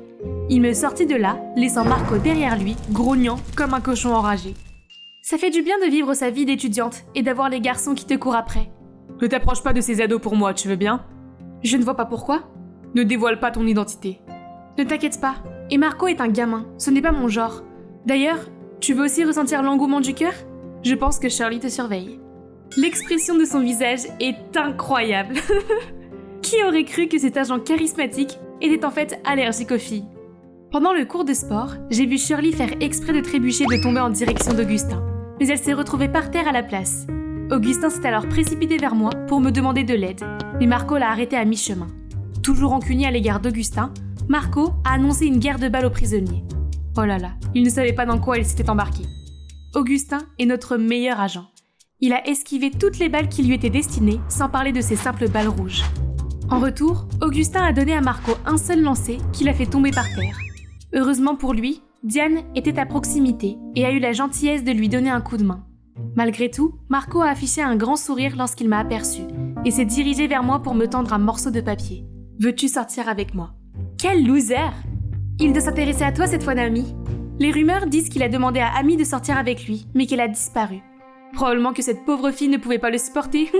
Il me sortit de là, laissant Marco derrière lui, grognant comme un cochon enragé. Ça fait du bien de vivre sa vie d'étudiante et d'avoir les garçons qui te courent après. Ne t'approche pas de ces ados pour moi, tu veux bien? Je ne vois pas pourquoi. Ne dévoile pas ton identité. Ne t'inquiète pas, Et Marco est un gamin, ce n'est pas mon genre. D'ailleurs, tu veux aussi ressentir l'engouement du cœur ? Je pense que Shirley te surveille. L'expression de son visage est incroyable. Qui aurait cru que cet agent charismatique était en fait allergique aux filles ? Pendant le cours de sport, j'ai vu Shirley faire exprès de trébucher et de tomber en direction d'Augustin. Mais elle s'est retrouvée par terre à la place. Augustin s'est alors précipité vers moi pour me demander de l'aide, mais Marco l'a arrêté à mi-chemin. Toujours rancunier à l'égard d'Augustin, Marco a annoncé une guerre de balles aux prisonniers. Oh là là, il ne savait pas dans quoi il s'était embarqué. Augustin est notre meilleur agent. Il a esquivé toutes les balles qui lui étaient destinées, sans parler de ses simples balles rouges. En retour, Augustin a donné à Marco un seul lancer qui l'a fait tomber par terre. Heureusement pour lui, Diane était à proximité et a eu la gentillesse de lui donner un coup de main. Malgré tout, Marco a affiché un grand sourire lorsqu'il m'a aperçu et s'est dirigé vers moi pour me tendre un morceau de papier. « Veux-tu sortir avec moi ?» Quel loser ! Il doit s'intéresser à toi cette fois, Naomi. Les rumeurs disent qu'il a demandé à Amy de sortir avec lui, mais qu'elle a disparu. Probablement que cette pauvre fille ne pouvait pas le supporter.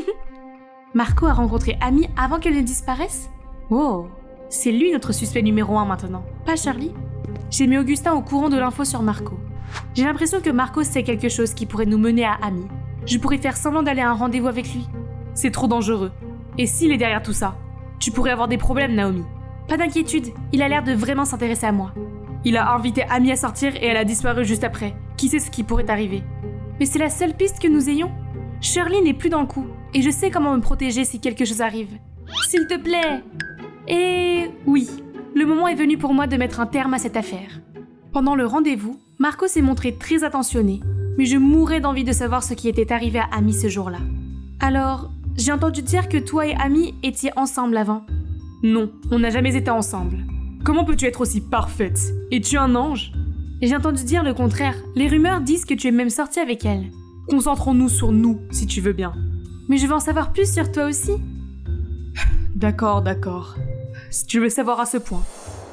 Marco a rencontré Amy avant qu'elle ne disparaisse ? Oh, c'est lui notre suspect numéro 1 maintenant, pas Shirley ? J'ai mis Augustin au courant de l'info sur Marco. J'ai l'impression que Marco sait quelque chose qui pourrait nous mener à Amy. Je pourrais faire semblant d'aller à un rendez-vous avec lui. C'est trop dangereux. Et s'il est derrière tout ça ? Tu pourrais avoir des problèmes, Naomi. Pas d'inquiétude, il a l'air de vraiment s'intéresser à moi. Il a invité Amy à sortir et elle a disparu juste après. Qui sait ce qui pourrait arriver ? Mais c'est la seule piste que nous ayons. Shirley n'est plus dans le coup, et je sais comment me protéger si quelque chose arrive. S'il te plaît ! Et oui, le moment est venu pour moi de mettre un terme à cette affaire. Pendant le rendez-vous, Marco s'est montré très attentionné, mais je mourais d'envie de savoir ce qui était arrivé à Amy ce jour-là. Alors, j'ai entendu dire que toi et Amy étiez ensemble avant. Non, on n'a jamais été ensemble. Comment peux-tu être aussi parfaite ? Es-tu un ange ? J'ai entendu dire le contraire. Les rumeurs disent que tu es même sortie avec elle. Concentrons-nous sur nous, si tu veux bien. Mais je veux en savoir plus sur toi aussi. D'accord. Si tu veux savoir à ce point.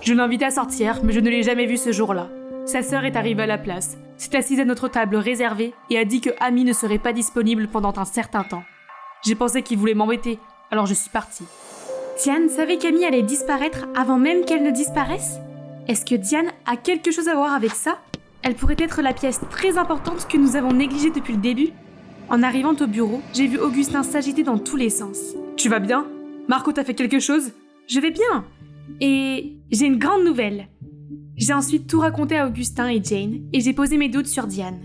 Je l'ai invitée à sortir, mais je ne l'ai jamais vue ce jour-là. Sa sœur est arrivée à la place, s'est assise à notre table réservée et a dit que Amy ne serait pas disponible pendant un certain temps. J'ai pensé qu'il voulait m'embêter, alors je suis partie. Diane savait qu'Amy allait disparaître avant même qu'elle ne disparaisse ? Est-ce que Diane a quelque chose à voir avec ça ? Elle pourrait être la pièce très importante que nous avons négligée depuis le début. En arrivant au bureau, j'ai vu Augustin s'agiter dans tous les sens. Tu vas bien ? Marco t'a fait quelque chose ? Je vais bien. Et j'ai une grande nouvelle. J'ai ensuite tout raconté à Augustin et Jane, et j'ai posé mes doutes sur Diane.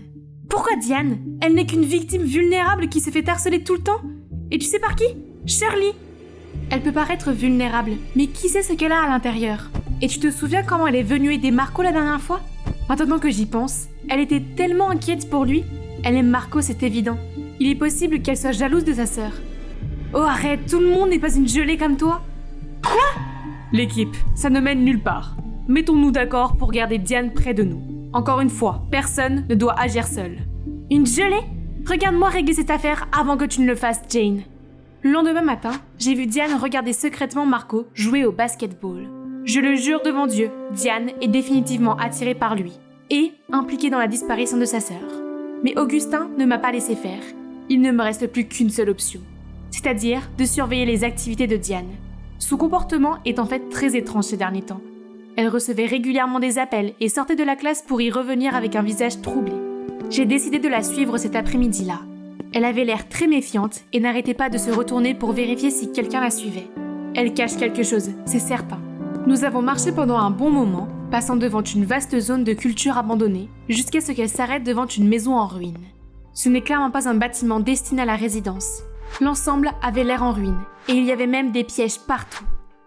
Pourquoi Diane ? Elle n'est qu'une victime vulnérable qui se fait harceler tout le temps. Et tu sais par qui ? Shirley. Elle peut paraître vulnérable, mais qui sait ce qu'elle a à l'intérieur ? Et tu te souviens comment elle est venue aider Marco la dernière fois ? Maintenant que j'y pense, elle était tellement inquiète pour lui. Elle aime Marco, c'est évident. Il est possible qu'elle soit jalouse de sa sœur. Oh arrête, tout le monde n'est pas une gelée comme toi. Quoi ? L'équipe, ça ne mène nulle part. Mettons-nous d'accord pour garder Diane près de nous. Encore une fois, personne ne doit agir seul. Une gelée ? Regarde-moi régler cette affaire avant que tu ne le fasses, Jane. Le lendemain matin, j'ai vu Diane regarder secrètement Marco jouer au basketball. Je le jure devant Dieu, Diane est définitivement attirée par lui et impliquée dans la disparition de sa sœur. Mais Augustin ne m'a pas laissé faire. Il ne me reste plus qu'une seule option, c'est-à-dire de surveiller les activités de Diane. Son comportement est en fait très étrange ces derniers temps. Elle recevait régulièrement des appels et sortait de la classe pour y revenir avec un visage troublé. J'ai décidé de la suivre cet après-midi-là. Elle avait l'air très méfiante et n'arrêtait pas de se retourner pour vérifier si quelqu'un la suivait. Elle cache quelque chose, c'est certain. Nous avons marché pendant un bon moment, passant devant une vaste zone de culture abandonnée, jusqu'à ce qu'elle s'arrête devant une maison en ruine. Ce n'est clairement pas un bâtiment destiné à la résidence. L'ensemble avait l'air en ruine, et il y avait même des pièges partout.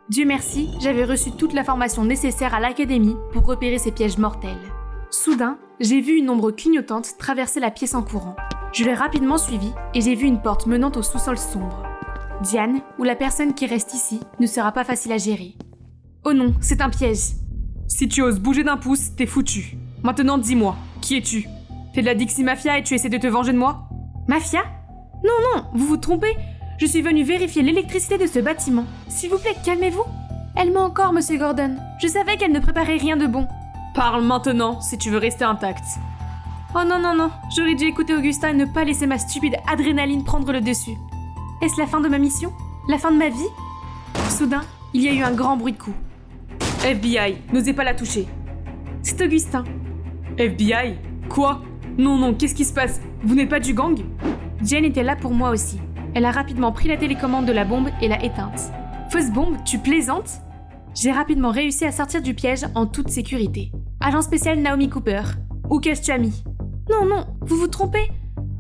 Dieu merci, j'avais reçu toute la formation nécessaire à l'académie pour repérer ces pièges mortels. Soudain, j'ai vu une ombre clignotante traverser la pièce en courant. Je l'ai rapidement suivie et j'ai vu une porte menant au sous-sol sombre. Diane, ou la personne qui reste ici, ne sera pas facile à gérer. Oh non, c'est un piège. Si tu oses bouger d'un pouce, t'es foutu. Maintenant dis-moi, qui es-tu ? T'es de la Dixie Mafia et tu essaies de te venger de moi ? Mafia ? Non, vous vous trompez. Je suis venue vérifier l'électricité de ce bâtiment. S'il vous plaît, calmez-vous. Elle ment encore, Monsieur Gordon. Je savais qu'elle ne préparait rien de bon. Parle maintenant, si tu veux rester intacte. Oh non, j'aurais dû écouter Augustin et ne pas laisser ma stupide adrénaline prendre le dessus. Est-ce la fin de ma mission ? La fin de ma vie ? Soudain, il y a eu un grand bruit de coups. FBI, n'osez pas la toucher. c'est Augustin. FBI? Quoi? Non, qu'est-ce qui se passe? Vous n'êtes pas du gang? Jane était là pour moi aussi. Elle a rapidement pris la télécommande de la bombe et l'a éteinte. Fausse bombe, tu plaisantes? J'ai rapidement réussi à sortir du piège en toute sécurité. Agent spécial Naomi Cooper. Où caches-tu Amy? Non, vous vous trompez.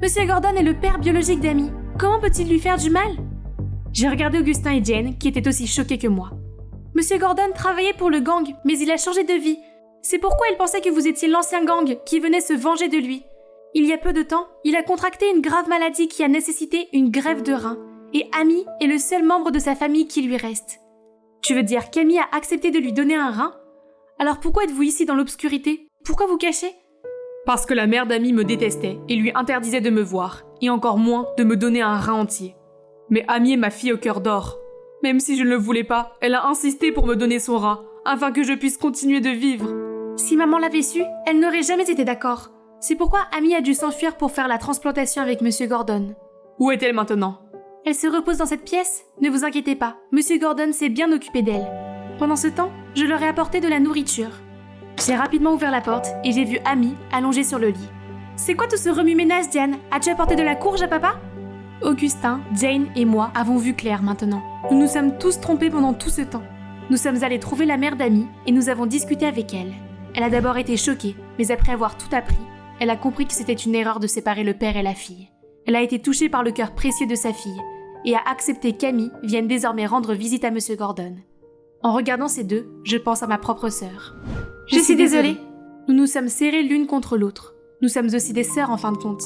Monsieur Gordon est le père biologique d'Amy. Comment peut-il lui faire du mal? J'ai regardé Augustin et Jane, qui étaient aussi choqués que moi. Monsieur Gordon travaillait pour le gang, mais il a changé de vie. C'est pourquoi il pensait que vous étiez l'ancien gang qui venait se venger de lui. Il y a peu de temps, il a contracté une grave maladie qui a nécessité une greffe de rein, et Amy est le seul membre de sa famille qui lui reste. Tu veux dire qu'Amy a accepté de lui donner un rein? Alors pourquoi êtes-vous ici dans l'obscurité? Pourquoi vous cachez? Parce que la mère d'Amy me détestait et lui interdisait de me voir, et encore moins de me donner un rein entier. Mais Amy est ma fille au cœur d'or. Même si je ne le voulais pas, elle a insisté pour me donner son rein, afin que je puisse continuer de vivre. Si maman l'avait su, elle n'aurait jamais été d'accord. C'est pourquoi Amy a dû s'enfuir pour faire la transplantation avec Monsieur Gordon. Où est-elle maintenant? Elle se repose dans cette pièce? Ne vous inquiétez pas, Monsieur Gordon s'est bien occupé d'elle. Pendant ce temps, je leur ai apporté de la nourriture. J'ai rapidement ouvert la porte et j'ai vu Amy allongée sur le lit. C'est quoi tout ce remue-ménage, Diane? As-tu apporté de la courge à papa? Augustin, Jane et moi avons vu clair maintenant. Nous nous sommes tous trompés pendant tout ce temps. Nous sommes allés trouver la mère d'Amy et nous avons discuté avec elle. Elle a d'abord été choquée, mais après avoir tout appris, elle a compris que c'était une erreur de séparer le père et la fille. Elle a été touchée par le cœur précieux de sa fille et a accepté qu'Amy vienne désormais rendre visite à Monsieur Gordon. En regardant ces deux, je pense à ma propre sœur. Je suis désolée. Nous nous sommes serrés l'une contre l'autre. Nous sommes aussi des sœurs en fin de compte.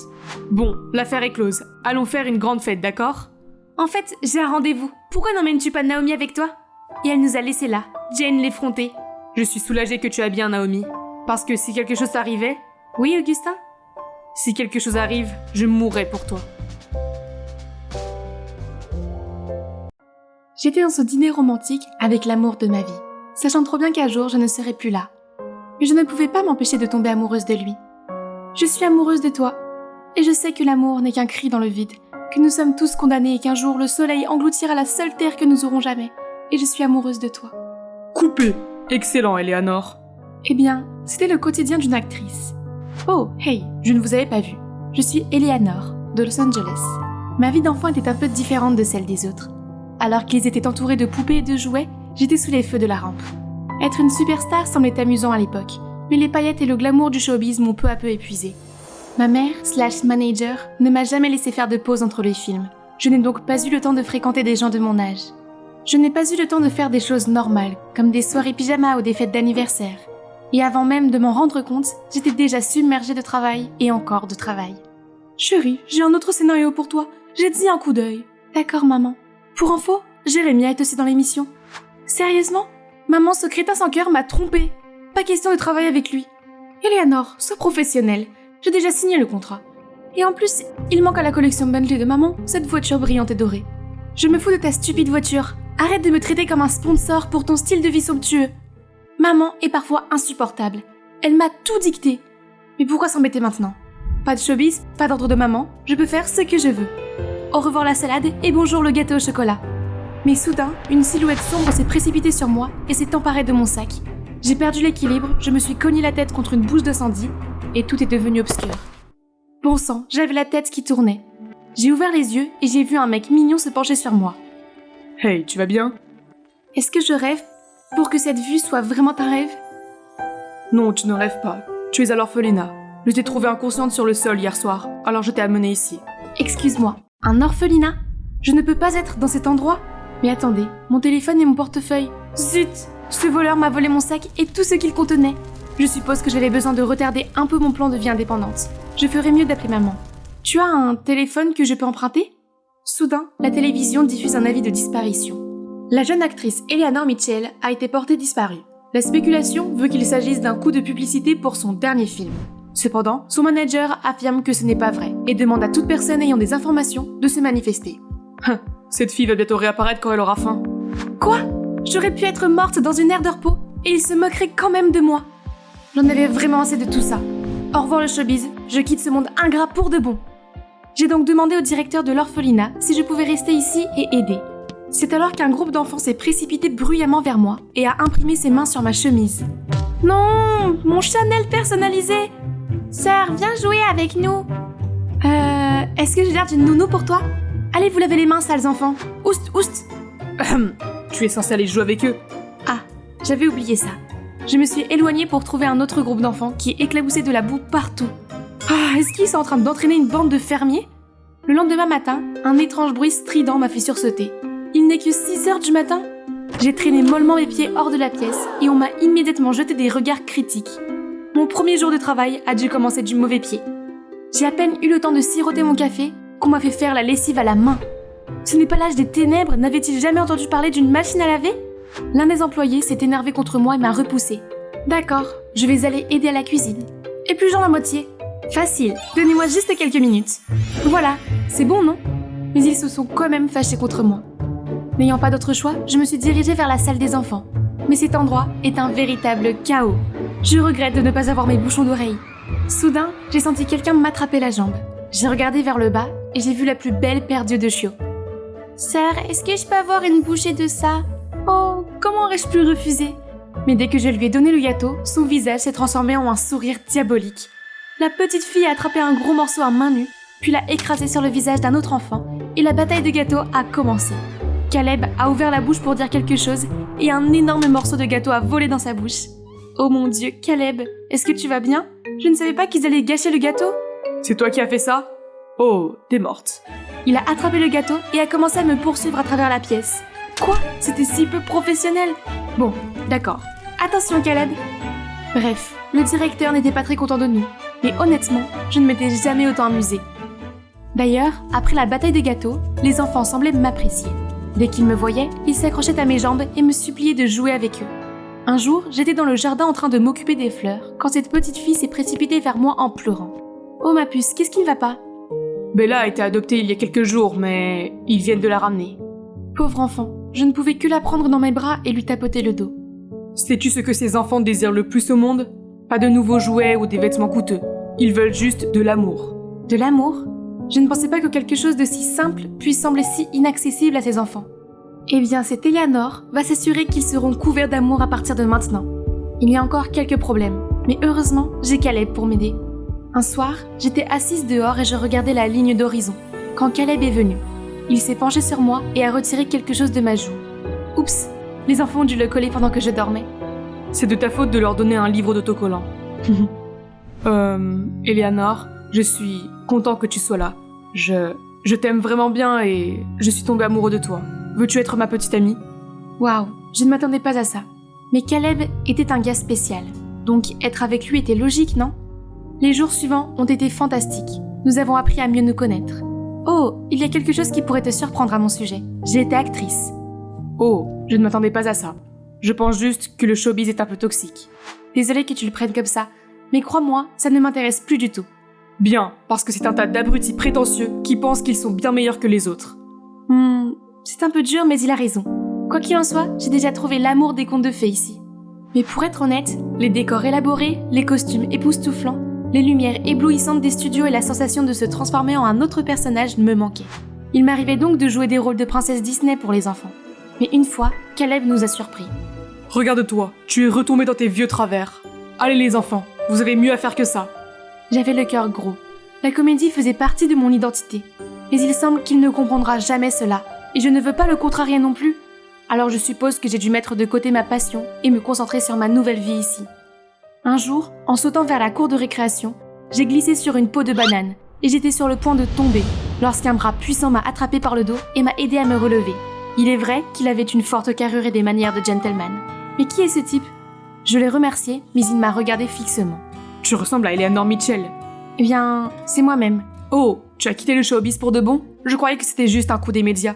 Bon, l'affaire est close. Allons faire une grande fête, d'accord? En fait, j'ai un rendez-vous. Pourquoi n'emmènes-tu pas Naomi avec toi? Et elle nous a laissés là, Jane l'effrontée. Je suis soulagée que tu as bien Naomi. Parce que si quelque chose arrivait... Oui, Augustin? Si quelque chose arrive, je mourrai pour toi. J'étais dans ce dîner romantique avec l'amour de ma vie, sachant trop bien qu'un jour je ne serai plus là. Mais je ne pouvais pas m'empêcher de tomber amoureuse de lui. Je suis amoureuse de toi, et je sais que l'amour n'est qu'un cri dans le vide, que nous sommes tous condamnés et qu'un jour le soleil engloutira la seule terre que nous aurons jamais. Et je suis amoureuse de toi. Coupé! Excellent, Eleanor. Eh bien, c'était le quotidien d'une actrice. Oh, hey, je ne vous avais pas vu. Je suis Eleanor, de Los Angeles. Ma vie d'enfant était un peu différente de celle des autres. Alors qu'ils étaient entourés de poupées et de jouets, j'étais sous les feux de la rampe. Être une superstar semblait amusant à l'époque, mais les paillettes et le glamour du showbiz m'ont peu à peu épuisée. Ma mère/manager ne m'a jamais laissé faire de pause entre les films. Je n'ai donc pas eu le temps de fréquenter des gens de mon âge. Je n'ai pas eu le temps de faire des choses normales, comme des soirées pyjama ou des fêtes d'anniversaire. Et avant même de m'en rendre compte, j'étais déjà submergée de travail et encore de travail. Chérie, j'ai un autre scénario pour toi. J'ai dit un coup d'œil. D'accord, maman. Pour info, Jérémia est aussi dans l'émission. Sérieusement? Maman, ce crétin sans cœur m'a trompée. Pas question de travailler avec lui. Eleanor, sois professionnelle. J'ai déjà signé le contrat. Et en plus, il manque à la collection Bentley de maman, cette voiture brillante et dorée. Je me fous de ta stupide voiture. Arrête de me traiter comme un sponsor pour ton style de vie somptueux. Maman est parfois insupportable. Elle m'a tout dicté. Mais pourquoi s'embêter maintenant? Pas de showbiz, pas d'ordre de maman, je peux faire ce que je veux. Au revoir la salade et bonjour le gâteau au chocolat. Mais soudain, une silhouette sombre s'est précipitée sur moi et s'est emparée de mon sac. J'ai perdu l'équilibre, je me suis cogné la tête contre une bouche d'incendie et tout est devenu obscur. Bon sang, j'avais la tête qui tournait. J'ai ouvert les yeux et j'ai vu un mec mignon se pencher sur moi. Hey, tu vas bien? Est-ce que je rêve pour que cette vue soit vraiment un rêve? Non, tu ne rêves pas. Tu es à l'orphelinat. Je t'ai trouvée inconsciente sur le sol hier soir, alors je t'ai amenée ici. Excuse-moi, un orphelinat? Je ne peux pas être dans cet endroit? Mais attendez, mon téléphone et mon portefeuille. Zut! Ce voleur m'a volé mon sac et tout ce qu'il contenait. Je suppose que j'avais besoin de retarder un peu mon plan de vie indépendante. Je ferais mieux d'appeler maman. Tu as un téléphone que je peux emprunter? Soudain, la télévision diffuse un avis de disparition. La jeune actrice Eleanor Mitchell a été portée disparue. La spéculation veut qu'il s'agisse d'un coup de publicité pour son dernier film. Cependant, son manager affirme que ce n'est pas vrai et demande à toute personne ayant des informations de se manifester. Cette fille va bientôt réapparaître quand elle aura faim. Quoi? J'aurais pu être morte dans une aire de repos et il se moquerait quand même de moi. J'en avais vraiment assez de tout ça. Au revoir le showbiz, je quitte ce monde ingrat pour de bon. J'ai donc demandé au directeur de l'orphelinat si je pouvais rester ici et aider. C'est alors qu'un groupe d'enfants s'est précipité bruyamment vers moi et a imprimé ses mains sur ma chemise. Non, mon Chanel personnalisé. Sœur, viens jouer avec nous. Est-ce que j'ai l'air d'une nounou pour toi? Allez vous laver les mains, sales enfants. Oust, oust. Tu es censé aller jouer avec eux. Ah, j'avais oublié ça. Je me suis éloignée pour trouver un autre groupe d'enfants qui éclaboussait de la boue partout. Ah, est-ce qu'ils sont en train d'entraîner une bande de fermiers? Le lendemain matin, un étrange bruit strident m'a fait sursauter. Il n'est que 6 heures du matin. J'ai traîné mollement mes pieds hors de la pièce et on m'a immédiatement jeté des regards critiques. Mon premier jour de travail a dû commencer du mauvais pied. J'ai à peine eu le temps de siroter mon café qu'on m'a fait faire la lessive à la main. Ce n'est pas l'âge des ténèbres, n'avait-il jamais entendu parler d'une machine à laver? L'un des employés s'est énervé contre moi et m'a repoussé. D'accord, je vais aller aider à la cuisine. Épluchons la moitié. Facile, donnez-moi juste quelques minutes. Voilà, c'est bon, non? Mais ils se sont quand même fâchés contre moi. N'ayant pas d'autre choix, je me suis dirigée vers la salle des enfants. Mais cet endroit est un véritable chaos. Je regrette de ne pas avoir mes bouchons d'oreilles. Soudain, j'ai senti quelqu'un m'attraper la jambe. J'ai regardé vers le bas et j'ai vu la plus belle paire d'yeux de chiot. Sœur, est-ce que je peux avoir une bouchée de ça? Oh, comment aurais-je pu refuser? Mais dès que je lui ai donné le gâteau, son visage s'est transformé en un sourire diabolique. La petite fille a attrapé un gros morceau à main nue, puis l'a écrasé sur le visage d'un autre enfant, et la bataille de gâteaux a commencé. Caleb a ouvert la bouche pour dire quelque chose, et un énorme morceau de gâteau a volé dans sa bouche. Oh mon Dieu, Caleb, est-ce que tu vas bien? Je ne savais pas qu'ils allaient gâcher le gâteau. C'est toi qui as fait ça? Oh, t'es morte. Il a attrapé le gâteau et a commencé à me poursuivre à travers la pièce. Quoi? C'était si peu professionnel. Bon, d'accord. Attention, Caleb. Bref, le directeur n'était pas très content de nous. Mais honnêtement, je ne m'étais jamais autant amusée. D'ailleurs, après la bataille des gâteaux, les enfants semblaient m'apprécier. Dès qu'ils me voyaient, ils s'accrochaient à mes jambes et me suppliaient de jouer avec eux. Un jour, j'étais dans le jardin en train de m'occuper des fleurs, quand cette petite fille s'est précipitée vers moi en pleurant. Oh ma puce, qu'est-ce qui ne va pas? Bella a été adoptée il y a quelques jours, mais ils viennent de la ramener. Pauvre enfant, je ne pouvais que la prendre dans mes bras et lui tapoter le dos. Sais-tu ce que ces enfants désirent le plus au monde? Pas de nouveaux jouets ou des vêtements coûteux. Ils veulent juste de l'amour. De l'amour? Je ne pensais pas que quelque chose de si simple puisse sembler si inaccessible à ces enfants. Eh bien, cette Eleanor va s'assurer qu'ils seront couverts d'amour à partir de maintenant. Il y a encore quelques problèmes, mais heureusement, j'ai Caleb pour m'aider. Un soir, j'étais assise dehors et je regardais la ligne d'horizon, quand Caleb est venu. Il s'est penché sur moi et a retiré quelque chose de ma joue. Oups, les enfants ont dû le coller pendant que je dormais. C'est de ta faute de leur donner un livre d'autocollant. Eleanor, je suis content que tu sois là. Je t'aime vraiment bien et je suis tombé amoureux de toi. Veux-tu être ma petite amie? Waouh, je ne m'attendais pas à ça. Mais Caleb était un gars spécial. Donc être avec lui était logique, non? Les jours suivants ont été fantastiques. Nous avons appris à mieux nous connaître. Oh, il y a quelque chose qui pourrait te surprendre à mon sujet. J'ai été actrice. Oh, je ne m'attendais pas à ça. Je pense juste que le showbiz est un peu toxique. Désolée que tu le prennes comme ça, mais crois-moi, ça ne m'intéresse plus du tout. Bien, parce que c'est un tas d'abrutis prétentieux qui pensent qu'ils sont bien meilleurs que les autres. C'est un peu dur, mais il a raison. Quoi qu'il en soit, j'ai déjà trouvé l'amour des contes de fées ici. Mais pour être honnête, les décors élaborés, les costumes époustouflants, les lumières éblouissantes des studios et la sensation de se transformer en un autre personnage me manquaient. Il m'arrivait donc de jouer des rôles de princesse Disney pour les enfants. Mais une fois, Caleb nous a surpris. Regarde-toi, tu es retombé dans tes vieux travers. Allez les enfants, vous avez mieux à faire que ça. J'avais le cœur gros. La comédie faisait partie de mon identité. Mais il semble qu'il ne comprendra jamais cela, et je ne veux pas le contrarier non plus. Alors je suppose que j'ai dû mettre de côté ma passion et me concentrer sur ma nouvelle vie ici. Un jour, en sautant vers la cour de récréation, j'ai glissé sur une peau de banane, et j'étais sur le point de tomber, lorsqu'un bras puissant m'a attrapé par le dos et m'a aidé à me relever. Il est vrai qu'il avait une forte carrure et des manières de gentleman. Mais qui est ce type? Je l'ai remercié, mais il m'a regardé fixement. Tu ressembles à Eleanor Mitchell. Eh bien, c'est moi-même. Oh, tu as quitté le showbiz pour de bon? Je croyais que c'était juste un coup des médias.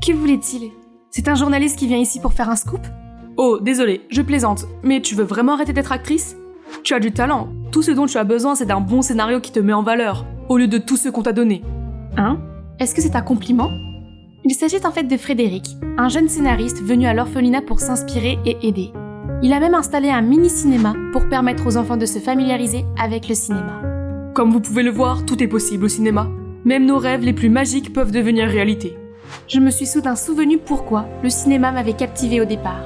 Que voulait-il? C'est un journaliste qui vient ici pour faire un scoop? Oh, désolé, je plaisante, mais tu veux vraiment arrêter d'être actrice? Tu as du talent. Tout ce dont tu as besoin, c'est d'un bon scénario qui te met en valeur, au lieu de tout ce qu'on t'a donné. Hein? Est-ce que c'est un compliment? Il s'agit en fait de Frédéric, un jeune scénariste venu à l'orphelinat pour s'inspirer et aider. Il a même installé un mini-cinéma pour permettre aux enfants de se familiariser avec le cinéma. Comme vous pouvez le voir, tout est possible au cinéma. Même nos rêves les plus magiques peuvent devenir réalité. Je me suis soudain souvenu pourquoi le cinéma m'avait captivée au départ.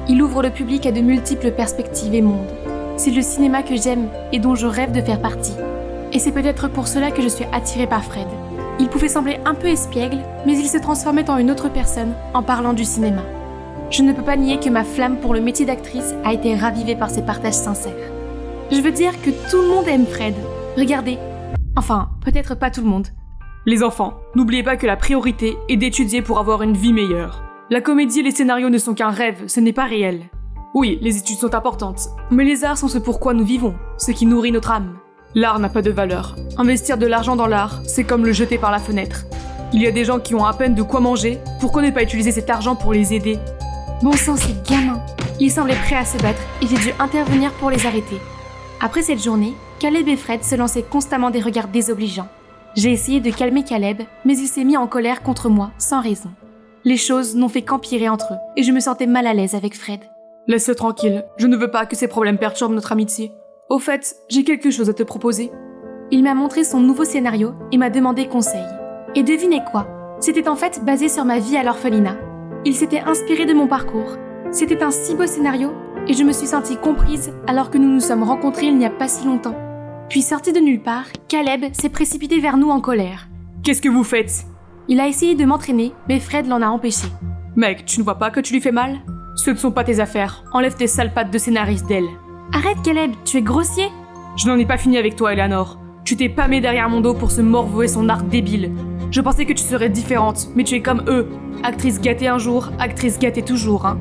Il ouvre le public à de multiples perspectives et mondes. C'est le cinéma que j'aime et dont je rêve de faire partie. Et c'est peut-être pour cela que je suis attirée par Fred. Il pouvait sembler un peu espiègle, mais il se transformait en une autre personne en parlant du cinéma. Je ne peux pas nier que ma flamme pour le métier d'actrice a été ravivée par ses partages sincères. Je veux dire que tout le monde aime Fred. Regardez. Enfin, peut-être pas tout le monde. Les enfants, n'oubliez pas que la priorité est d'étudier pour avoir une vie meilleure. La comédie et les scénarios ne sont qu'un rêve, ce n'est pas réel. Oui, les études sont importantes, mais les arts sont ce pourquoi nous vivons, ce qui nourrit notre âme. L'art n'a pas de valeur. Investir de l'argent dans l'art, c'est comme le jeter par la fenêtre. Il y a des gens qui ont à peine de quoi manger, pourquoi ne pas utiliser cet argent pour les aider? Bon sang, ces gamins. Ils semblaient prêts à se battre et j'ai dû intervenir pour les arrêter. Après cette journée, Caleb et Fred se lançaient constamment des regards désobligeants. J'ai essayé de calmer Caleb, mais il s'est mis en colère contre moi, sans raison. Les choses n'ont fait qu'empirer entre eux, et je me sentais mal à l'aise avec Fred. Laisse-le tranquille, je ne veux pas que ces problèmes perturbent notre amitié. Au fait, j'ai quelque chose à te proposer. Il m'a montré son nouveau scénario et m'a demandé conseil. Et devinez quoi? C'était en fait basé sur ma vie à l'orphelinat. Il s'était inspiré de mon parcours. C'était un si beau scénario, et je me suis sentie comprise alors que nous nous sommes rencontrés il n'y a pas si longtemps. Puis sorti de nulle part, Caleb s'est précipité vers nous en colère. Qu'est-ce que vous faites? Il a essayé de m'entraîner, mais Fred l'en a empêché. Mec, tu ne vois pas que tu lui fais mal? Ce ne sont pas tes affaires. Enlève tes sales pattes de scénariste d'elle. Arrête Caleb, tu es grossier. Je n'en ai pas fini avec toi, Eleanor. Tu t'es pâmé derrière mon dos pour se morvouer son art débile. Je pensais que tu serais différente, mais tu es comme eux. Actrice gâtée un jour, actrice gâtée toujours, hein.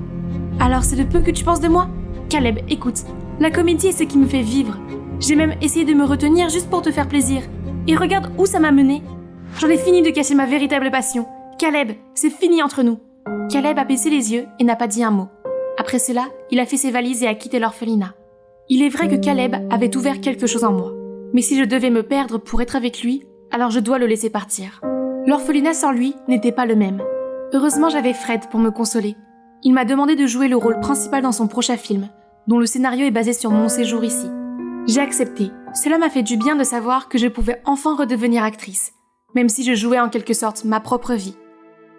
Alors c'est le peu que tu penses de moi? Caleb, écoute, la comédie est ce qui me fait vivre. J'ai même essayé de me retenir juste pour te faire plaisir. Et regarde où ça m'a mené. J'en ai fini de cacher ma véritable passion. Caleb, c'est fini entre nous. Caleb a baissé les yeux et n'a pas dit un mot. Après cela, il a fait ses valises et a quitté l'orphelinat. Il est vrai que Caleb avait ouvert quelque chose en moi. Mais si je devais me perdre pour être avec lui, alors je dois le laisser partir. L'orphelinat sans lui n'était pas le même. Heureusement, j'avais Fred pour me consoler. Il m'a demandé de jouer le rôle principal dans son prochain film, dont le scénario est basé sur mon séjour ici. J'ai accepté. Cela m'a fait du bien de savoir que je pouvais enfin redevenir actrice, même si je jouais en quelque sorte ma propre vie.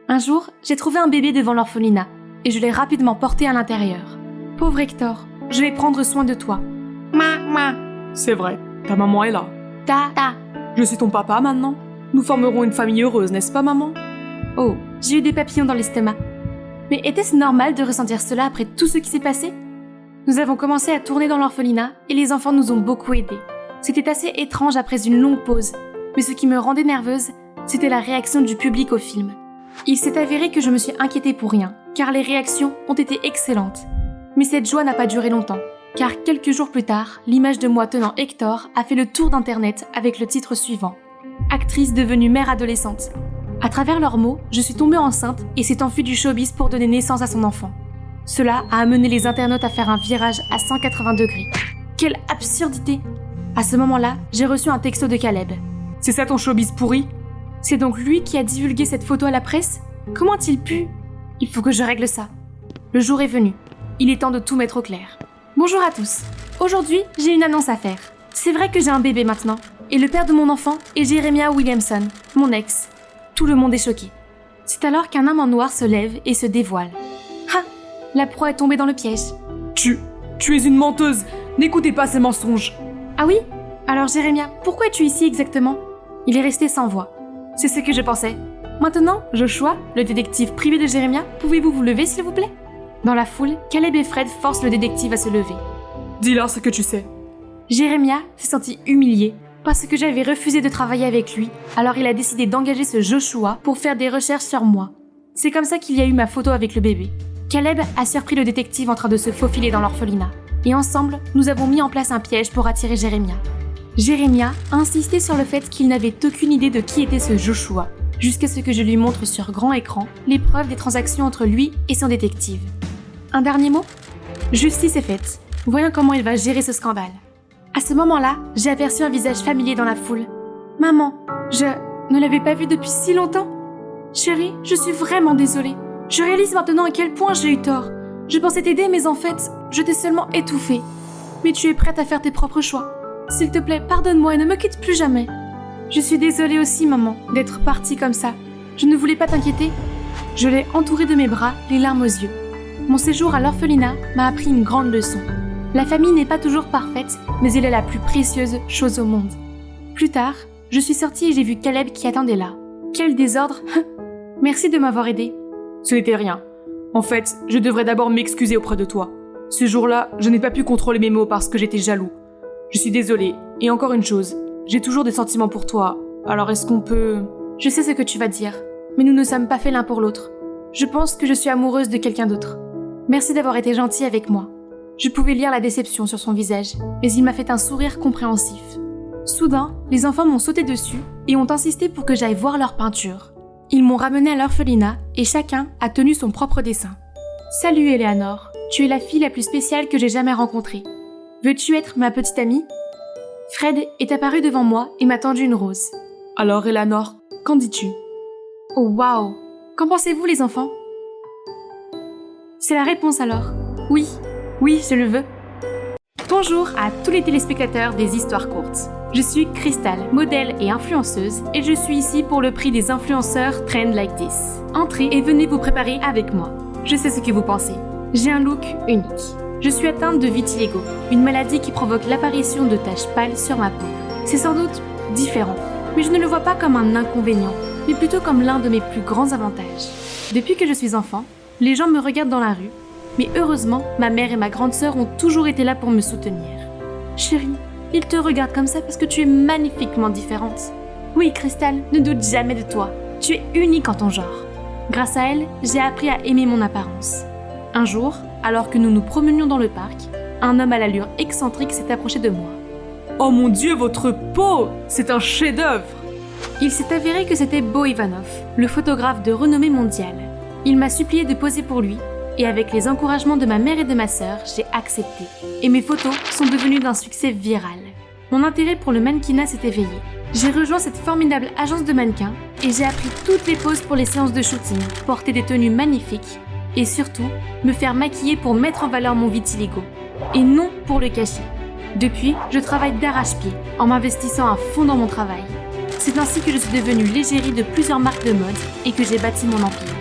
Un jour, j'ai trouvé un bébé devant l'orphelinat, et je l'ai rapidement porté à l'intérieur. Pauvre Hector, je vais prendre soin de toi. Ma. C'est vrai, ta maman est là. Ta. Je suis ton papa maintenant. Nous formerons une famille heureuse, n'est-ce pas, maman? Oh, j'ai eu des papillons dans l'estomac. Mais était-ce normal de ressentir cela après tout ce qui s'est passé? Nous avons commencé à tourner dans l'orphelinat et les enfants nous ont beaucoup aidés. C'était assez étrange après une longue pause, mais ce qui me rendait nerveuse, c'était la réaction du public au film. Il s'est avéré que je me suis inquiétée pour rien, car les réactions ont été excellentes. Mais cette joie n'a pas duré longtemps, car quelques jours plus tard, l'image de moi tenant Hector a fait le tour d'internet avec le titre suivant. Actrice devenue mère adolescente. À travers leurs mots, je suis tombée enceinte et s'est enfuie du showbiz pour donner naissance à son enfant. Cela a amené les internautes à faire un virage à 180 degrés. Quelle absurdité! À ce moment-là, j'ai reçu un texto de Caleb. C'est ça ton showbiz pourri? C'est donc lui qui a divulgué cette photo à la presse? Comment a-t-il pu? Il faut que je règle ça. Le jour est venu. Il est temps de tout mettre au clair. Bonjour à tous. Aujourd'hui, j'ai une annonce à faire. C'est vrai que j'ai un bébé maintenant. Et le père de mon enfant est Jeremiah Williamson, mon ex. Tout le monde est choqué. C'est alors qu'un homme en noir se lève et se dévoile. Ah! La proie est tombée dans le piège. Tu es une menteuse! N'écoutez pas ces mensonges! Ah oui? Alors Jeremiah, pourquoi es-tu ici exactement? Il est resté sans voix. C'est ce que je pensais. Maintenant, Joshua, le détective privé de Jeremiah, pouvez-vous vous lever s'il vous plaît? Dans la foule, Caleb et Fred forcent le détective à se lever. Dis-leur ce que tu sais. Jeremiah s'est senti humilié parce que j'avais refusé de travailler avec lui, alors il a décidé d'engager ce Joshua pour faire des recherches sur moi. C'est comme ça qu'il y a eu ma photo avec le bébé. Caleb a surpris le détective en train de se faufiler dans l'orphelinat. Et ensemble, nous avons mis en place un piège pour attirer Jeremiah. Jeremiah a insisté sur le fait qu'il n'avait aucune idée de qui était ce Joshua, jusqu'à ce que je lui montre sur grand écran les preuves des transactions entre lui et son détective. Un dernier mot? Justice est faite. Voyons comment il va gérer ce scandale. À ce moment-là, j'ai aperçu un visage familier dans la foule. Maman, je ne l'avais pas vu depuis si longtemps. Chérie, je suis vraiment désolée. Je réalise maintenant à quel point j'ai eu tort. Je pensais t'aider, mais en fait, je t'ai seulement étouffée. Mais tu es prête à faire tes propres choix. S'il te plaît, pardonne-moi et ne me quitte plus jamais. Je suis désolée aussi, maman, d'être partie comme ça. Je ne voulais pas t'inquiéter. Je l'ai entourée de mes bras, les larmes aux yeux. Mon séjour à l'orphelinat m'a appris une grande leçon. La famille n'est pas toujours parfaite, mais elle est la plus précieuse chose au monde. Plus tard, je suis sortie et j'ai vu Caleb qui attendait là. Quel désordre! Merci de m'avoir aidé. Ce n'était rien. En fait, je devrais d'abord m'excuser auprès de toi. Ce jour-là, je n'ai pas pu contrôler mes mots parce que j'étais jaloux. Je suis désolée. Et encore une chose, j'ai toujours des sentiments pour toi. Alors est-ce qu'on peut... Je sais ce que tu vas dire, mais nous ne sommes pas faits l'un pour l'autre. Je pense que je suis amoureuse de quelqu'un d'autre. Merci d'avoir été gentil avec moi. Je pouvais lire la déception sur son visage, mais il m'a fait un sourire compréhensif. Soudain, les enfants m'ont sauté dessus et ont insisté pour que j'aille voir leur peinture. Ils m'ont ramenée à l'orphelinat et chacun a tenu son propre dessin. Salut Eleanor, tu es la fille la plus spéciale que j'ai jamais rencontrée. Veux-tu être ma petite amie? Fred est apparu devant moi et m'a tendu une rose. Alors Eleanor, qu'en dis-tu? Oh waouh! Qu'en pensez-vous les enfants? C'est la réponse alors. Oui, je le veux. Bonjour à tous les téléspectateurs des histoires courtes. Je suis Crystal, modèle et influenceuse, et je suis ici pour le prix des influenceurs Trend Like This. Entrez et venez vous préparer avec moi. Je sais ce que vous pensez. J'ai un look unique. Je suis atteinte de vitiligo, une maladie qui provoque l'apparition de taches pâles sur ma peau. C'est sans doute différent, mais je ne le vois pas comme un inconvénient, mais plutôt comme l'un de mes plus grands avantages. Depuis que je suis enfant, les gens me regardent dans la rue, mais heureusement, ma mère et ma grande sœur ont toujours été là pour me soutenir. Chérie, ils te regardent comme ça parce que tu es magnifiquement différente. Oui, Crystal, ne doute jamais de toi. Tu es unique en ton genre. Grâce à elle, j'ai appris à aimer mon apparence. Un jour, alors que nous nous promenions dans le parc, un homme à l'allure excentrique s'est approché de moi. Oh mon Dieu, votre peau! C'est un chef-d'œuvre! Il s'est avéré que c'était Bo Ivanov, le photographe de renommée mondiale. Il m'a supplié de poser pour lui, et avec les encouragements de ma mère et de ma sœur, j'ai accepté. Et mes photos sont devenues d'un succès viral. Mon intérêt pour le mannequinat s'est éveillé. J'ai rejoint cette formidable agence de mannequins et j'ai appris toutes les poses pour les séances de shooting, porter des tenues magnifiques et surtout me faire maquiller pour mettre en valeur mon vitiligo. Et non pour le cacher. Depuis, je travaille d'arrache-pied en m'investissant à fond dans mon travail. C'est ainsi que je suis devenue l'égérie de plusieurs marques de mode et que j'ai bâti mon empire.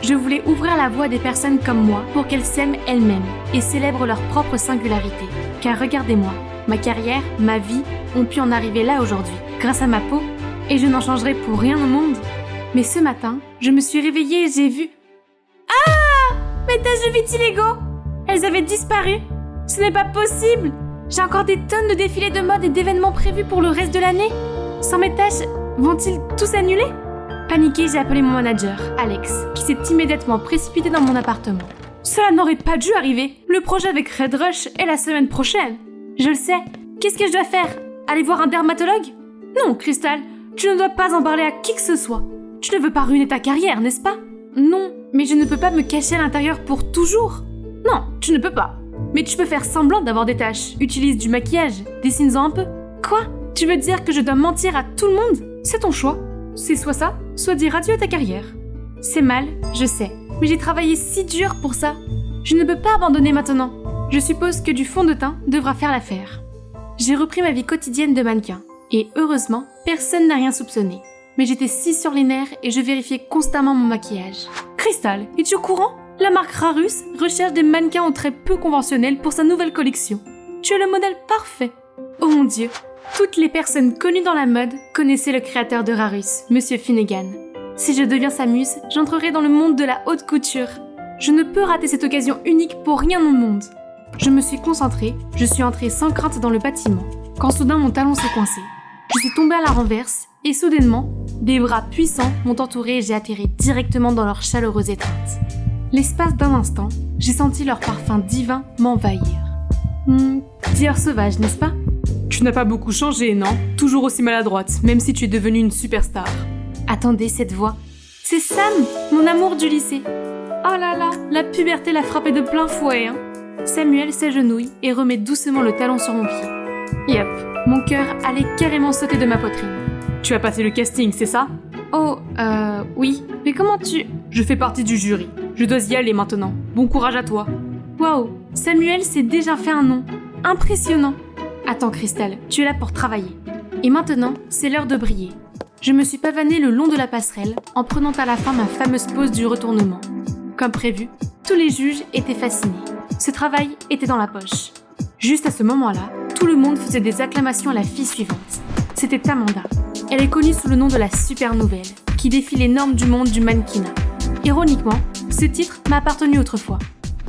Je voulais ouvrir la voie des personnes comme moi pour qu'elles s'aiment elles-mêmes et célèbrent leur propre singularité. Car regardez-moi, ma carrière, ma vie ont pu en arriver là aujourd'hui, grâce à ma peau, et je n'en changerai pour rien au monde. Mais ce matin, je me suis réveillée et j'ai vu... Ah! Mes taches de vitiligo! Elles avaient disparu! Ce n'est pas possible! J'ai encore des tonnes de défilés de mode et d'événements prévus pour le reste de l'année. Sans mes taches, vont-ils tous annuler? Paniquée, j'ai appelé mon manager, Alex, qui s'est immédiatement précipité dans mon appartement. Cela n'aurait pas dû arriver. Le projet avec Red Rush est la semaine prochaine. Je le sais. Qu'est-ce que je dois faire? Aller voir un dermatologue? Non, Crystal, tu ne dois pas en parler à qui que ce soit. Tu ne veux pas ruiner ta carrière, n'est-ce pas? Non, mais je ne peux pas me cacher à l'intérieur pour toujours. Non, tu ne peux pas. Mais tu peux faire semblant d'avoir des taches. Utilise du maquillage, dessine-en un peu. Quoi? Tu veux dire que je dois mentir à tout le monde? C'est ton choix. C'est soit ça, soit dire adieu à ta carrière. C'est mal, je sais, mais j'ai travaillé si dur pour ça. Je ne peux pas abandonner maintenant. Je suppose que du fond de teint devra faire l'affaire. J'ai repris ma vie quotidienne de mannequin. Et heureusement, personne n'a rien soupçonné. Mais j'étais si sur les nerfs et je vérifiais constamment mon maquillage. Crystal, es-tu au courant? La marque Rarus recherche des mannequins aux traits peu conventionnels pour sa nouvelle collection. Tu es le modèle parfait. Oh mon Dieu, toutes les personnes connues dans la mode connaissaient le créateur de Rarus, Monsieur Finnegan. Si je deviens sa muse, j'entrerai dans le monde de la haute couture. Je ne peux rater cette occasion unique pour rien au monde. Je me suis concentrée, je suis entrée sans crainte dans le bâtiment, quand soudain mon talon s'est coincé. Je suis tombée à la renverse, et soudainement, des bras puissants m'ont entourée et j'ai atterri directement dans leur chaleureuse étreinte. L'espace d'un instant, j'ai senti leur parfum divin m'envahir. Dior sauvage, n'est-ce pas? Tu n'as pas beaucoup changé, non? Toujours aussi maladroite, même si tu es devenue une superstar. Attendez, cette voix. C'est Sam, mon amour du lycée. Oh là là, la puberté l'a frappé de plein fouet, hein. Samuel s'agenouille et remet doucement le talon sur mon pied. Yep, mon cœur allait carrément sauter de ma poitrine. Tu as passé le casting, c'est ça? Oh, oui. Mais comment tu... Je fais partie du jury. Je dois y aller maintenant. Bon courage à toi. Waouh, Samuel s'est déjà fait un nom. Impressionnant. Attends, Crystal, tu es là pour travailler. Et maintenant, c'est l'heure de briller. Je me suis pavanée le long de la passerelle en prenant à la fin ma fameuse pose du retournement. Comme prévu, Tous les juges étaient fascinés. Ce travail était dans la poche. Juste à ce moment-là, tout le monde faisait des acclamations à la fille suivante. C'était Amanda. Elle est connue sous le nom de la super nouvelle, qui défie les normes du monde du mannequinat. Ironiquement, ce titre m'a appartenu autrefois.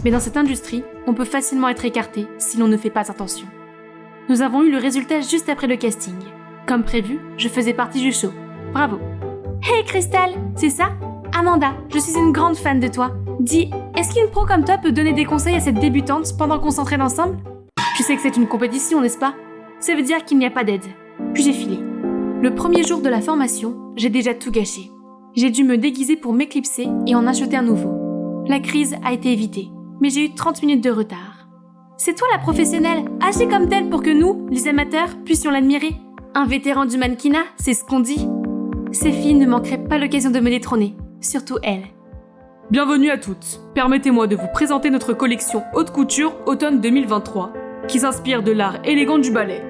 Mais dans cette industrie, on peut facilement être écarté si l'on ne fait pas attention. Nous avons eu le résultat juste après le casting. Comme prévu, je faisais partie du show. Bravo. Hey Crystal, c'est ça? Amanda, je suis une grande fan de toi. Dis, est-ce qu'une pro comme toi peut donner des conseils à cette débutante pendant qu'on s'entraîne ensemble? Tu sais que c'est une compétition, n'est-ce pas? Ça veut dire qu'il n'y a pas d'aide. Puis j'ai filé. Le premier jour de la formation, j'ai déjà tout gâché. J'ai dû me déguiser pour m'éclipser et en acheter un nouveau. La crise a été évitée, mais j'ai eu 30 minutes de retard. C'est toi la professionnelle, agis comme telle pour que nous, les amateurs, puissions l'admirer. Un vétéran du mannequinat, c'est ce qu'on dit. Ces filles ne manqueraient pas l'occasion de me détrôner, surtout elle. Bienvenue à toutes. Permettez-moi de vous présenter notre collection haute couture automne 2023, qui s'inspire de l'art élégant du ballet.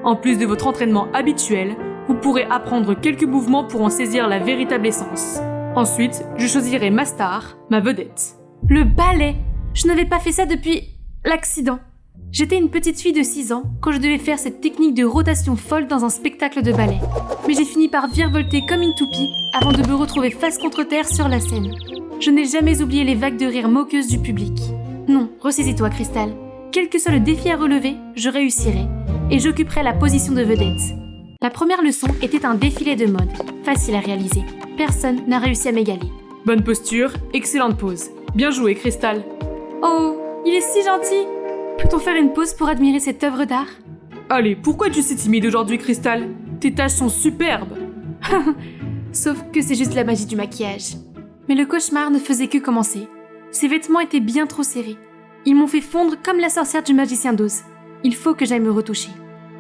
En plus de votre entraînement habituel, vous pourrez apprendre quelques mouvements pour en saisir la véritable essence. Ensuite, je choisirai ma star, ma vedette. Le ballet! Je n'avais pas fait ça depuis l'accident. J'étais une petite fille de 6 ans quand je devais faire cette technique de rotation folle dans un spectacle de ballet. Mais j'ai fini par virevolter comme une toupie avant de me retrouver face contre terre sur la scène. Je n'ai jamais oublié les vagues de rire moqueuses du public. Non, ressaisis-toi, Crystal. Quel que soit le défi à relever, je réussirai. Et j'occuperai la position de vedette. La première leçon était un défilé de mode. Facile à réaliser. Personne n'a réussi à m'égaler. Bonne posture, excellente pose. Bien joué, Crystal. Oh, il est si gentil! Peut-on faire une pause pour admirer cette œuvre d'art? Allez, pourquoi es-tu si timide aujourd'hui, Crystal? Tes taches sont superbes. Sauf que c'est juste la magie du maquillage. Mais le cauchemar ne faisait que commencer. Ses vêtements étaient bien trop serrés. Ils m'ont fait fondre comme la sorcière du magicien d'Oz. Il faut que j'aille me retoucher.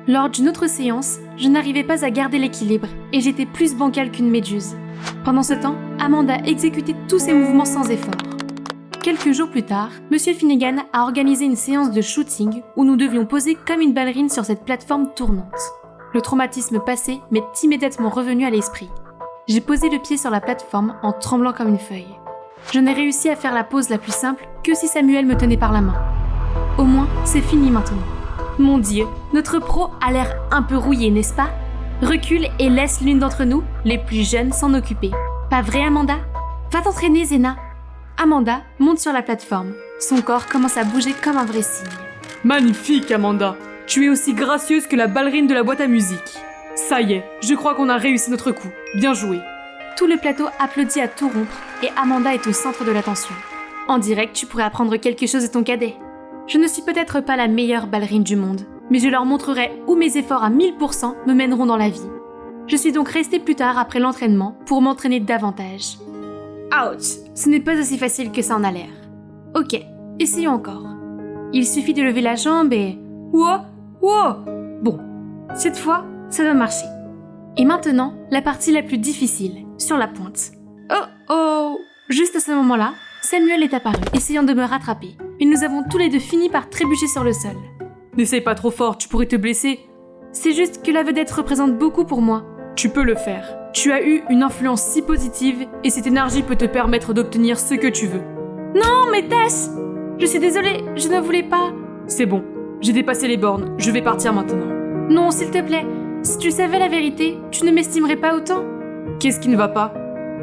Lors d'une autre séance, je n'arrivais pas à garder l'équilibre et j'étais plus bancale qu'une méduse. Pendant ce temps, Amanda exécutait tous ses mouvements sans effort. Quelques jours plus tard, Monsieur Finnegan a organisé une séance de shooting où nous devions poser comme une ballerine sur cette plateforme tournante. Le traumatisme passé m'est immédiatement revenu à l'esprit. J'ai posé le pied sur la plateforme en tremblant comme une feuille. Je n'ai réussi à faire la pose la plus simple que si Samuel me tenait par la main. Au moins, c'est fini maintenant. Mon Dieu, notre pro a l'air un peu rouillé, n'est-ce pas? Recule et laisse l'une d'entre nous, les plus jeunes, s'en occuper. Pas vrai, Amanda? Va t'entraîner, Zena. Amanda monte sur la plateforme. Son corps commence à bouger comme un vrai cygne. Magnifique, Amanda. Tu es aussi gracieuse que la ballerine de la boîte à musique. Ça y est, je crois qu'on a réussi notre coup. Bien joué. Tout le plateau applaudit à tout rompre et Amanda est au centre de l'attention. En direct, tu pourrais apprendre quelque chose de ton cadet. Je ne suis peut-être pas la meilleure ballerine du monde, mais je leur montrerai où mes efforts à 1000% me mèneront dans la vie. Je suis donc restée plus tard après l'entraînement pour m'entraîner davantage. Ouch! Ce n'est pas aussi facile que ça en a l'air. Ok, essayons encore. Il suffit de lever la jambe et... Wow! Wow! Bon, cette fois, ça doit marcher. Et maintenant, la partie la plus difficile, sur la pointe. Oh oh! Juste à ce moment-là, Samuel est apparu, essayant de me rattraper. Et nous avons tous les deux fini par trébucher sur le sol. N'essaye pas trop fort, tu pourrais te blesser. C'est juste que la vedette représente beaucoup pour moi. Tu peux le faire. Tu as eu une influence si positive et cette énergie peut te permettre d'obtenir ce que tu veux. Non, mes taches! Je suis désolée, je ne voulais pas... C'est bon, j'ai dépassé les bornes, je vais partir maintenant. Non, s'il te plaît, si tu savais la vérité, tu ne m'estimerais pas autant. Qu'est-ce qui ne va pas?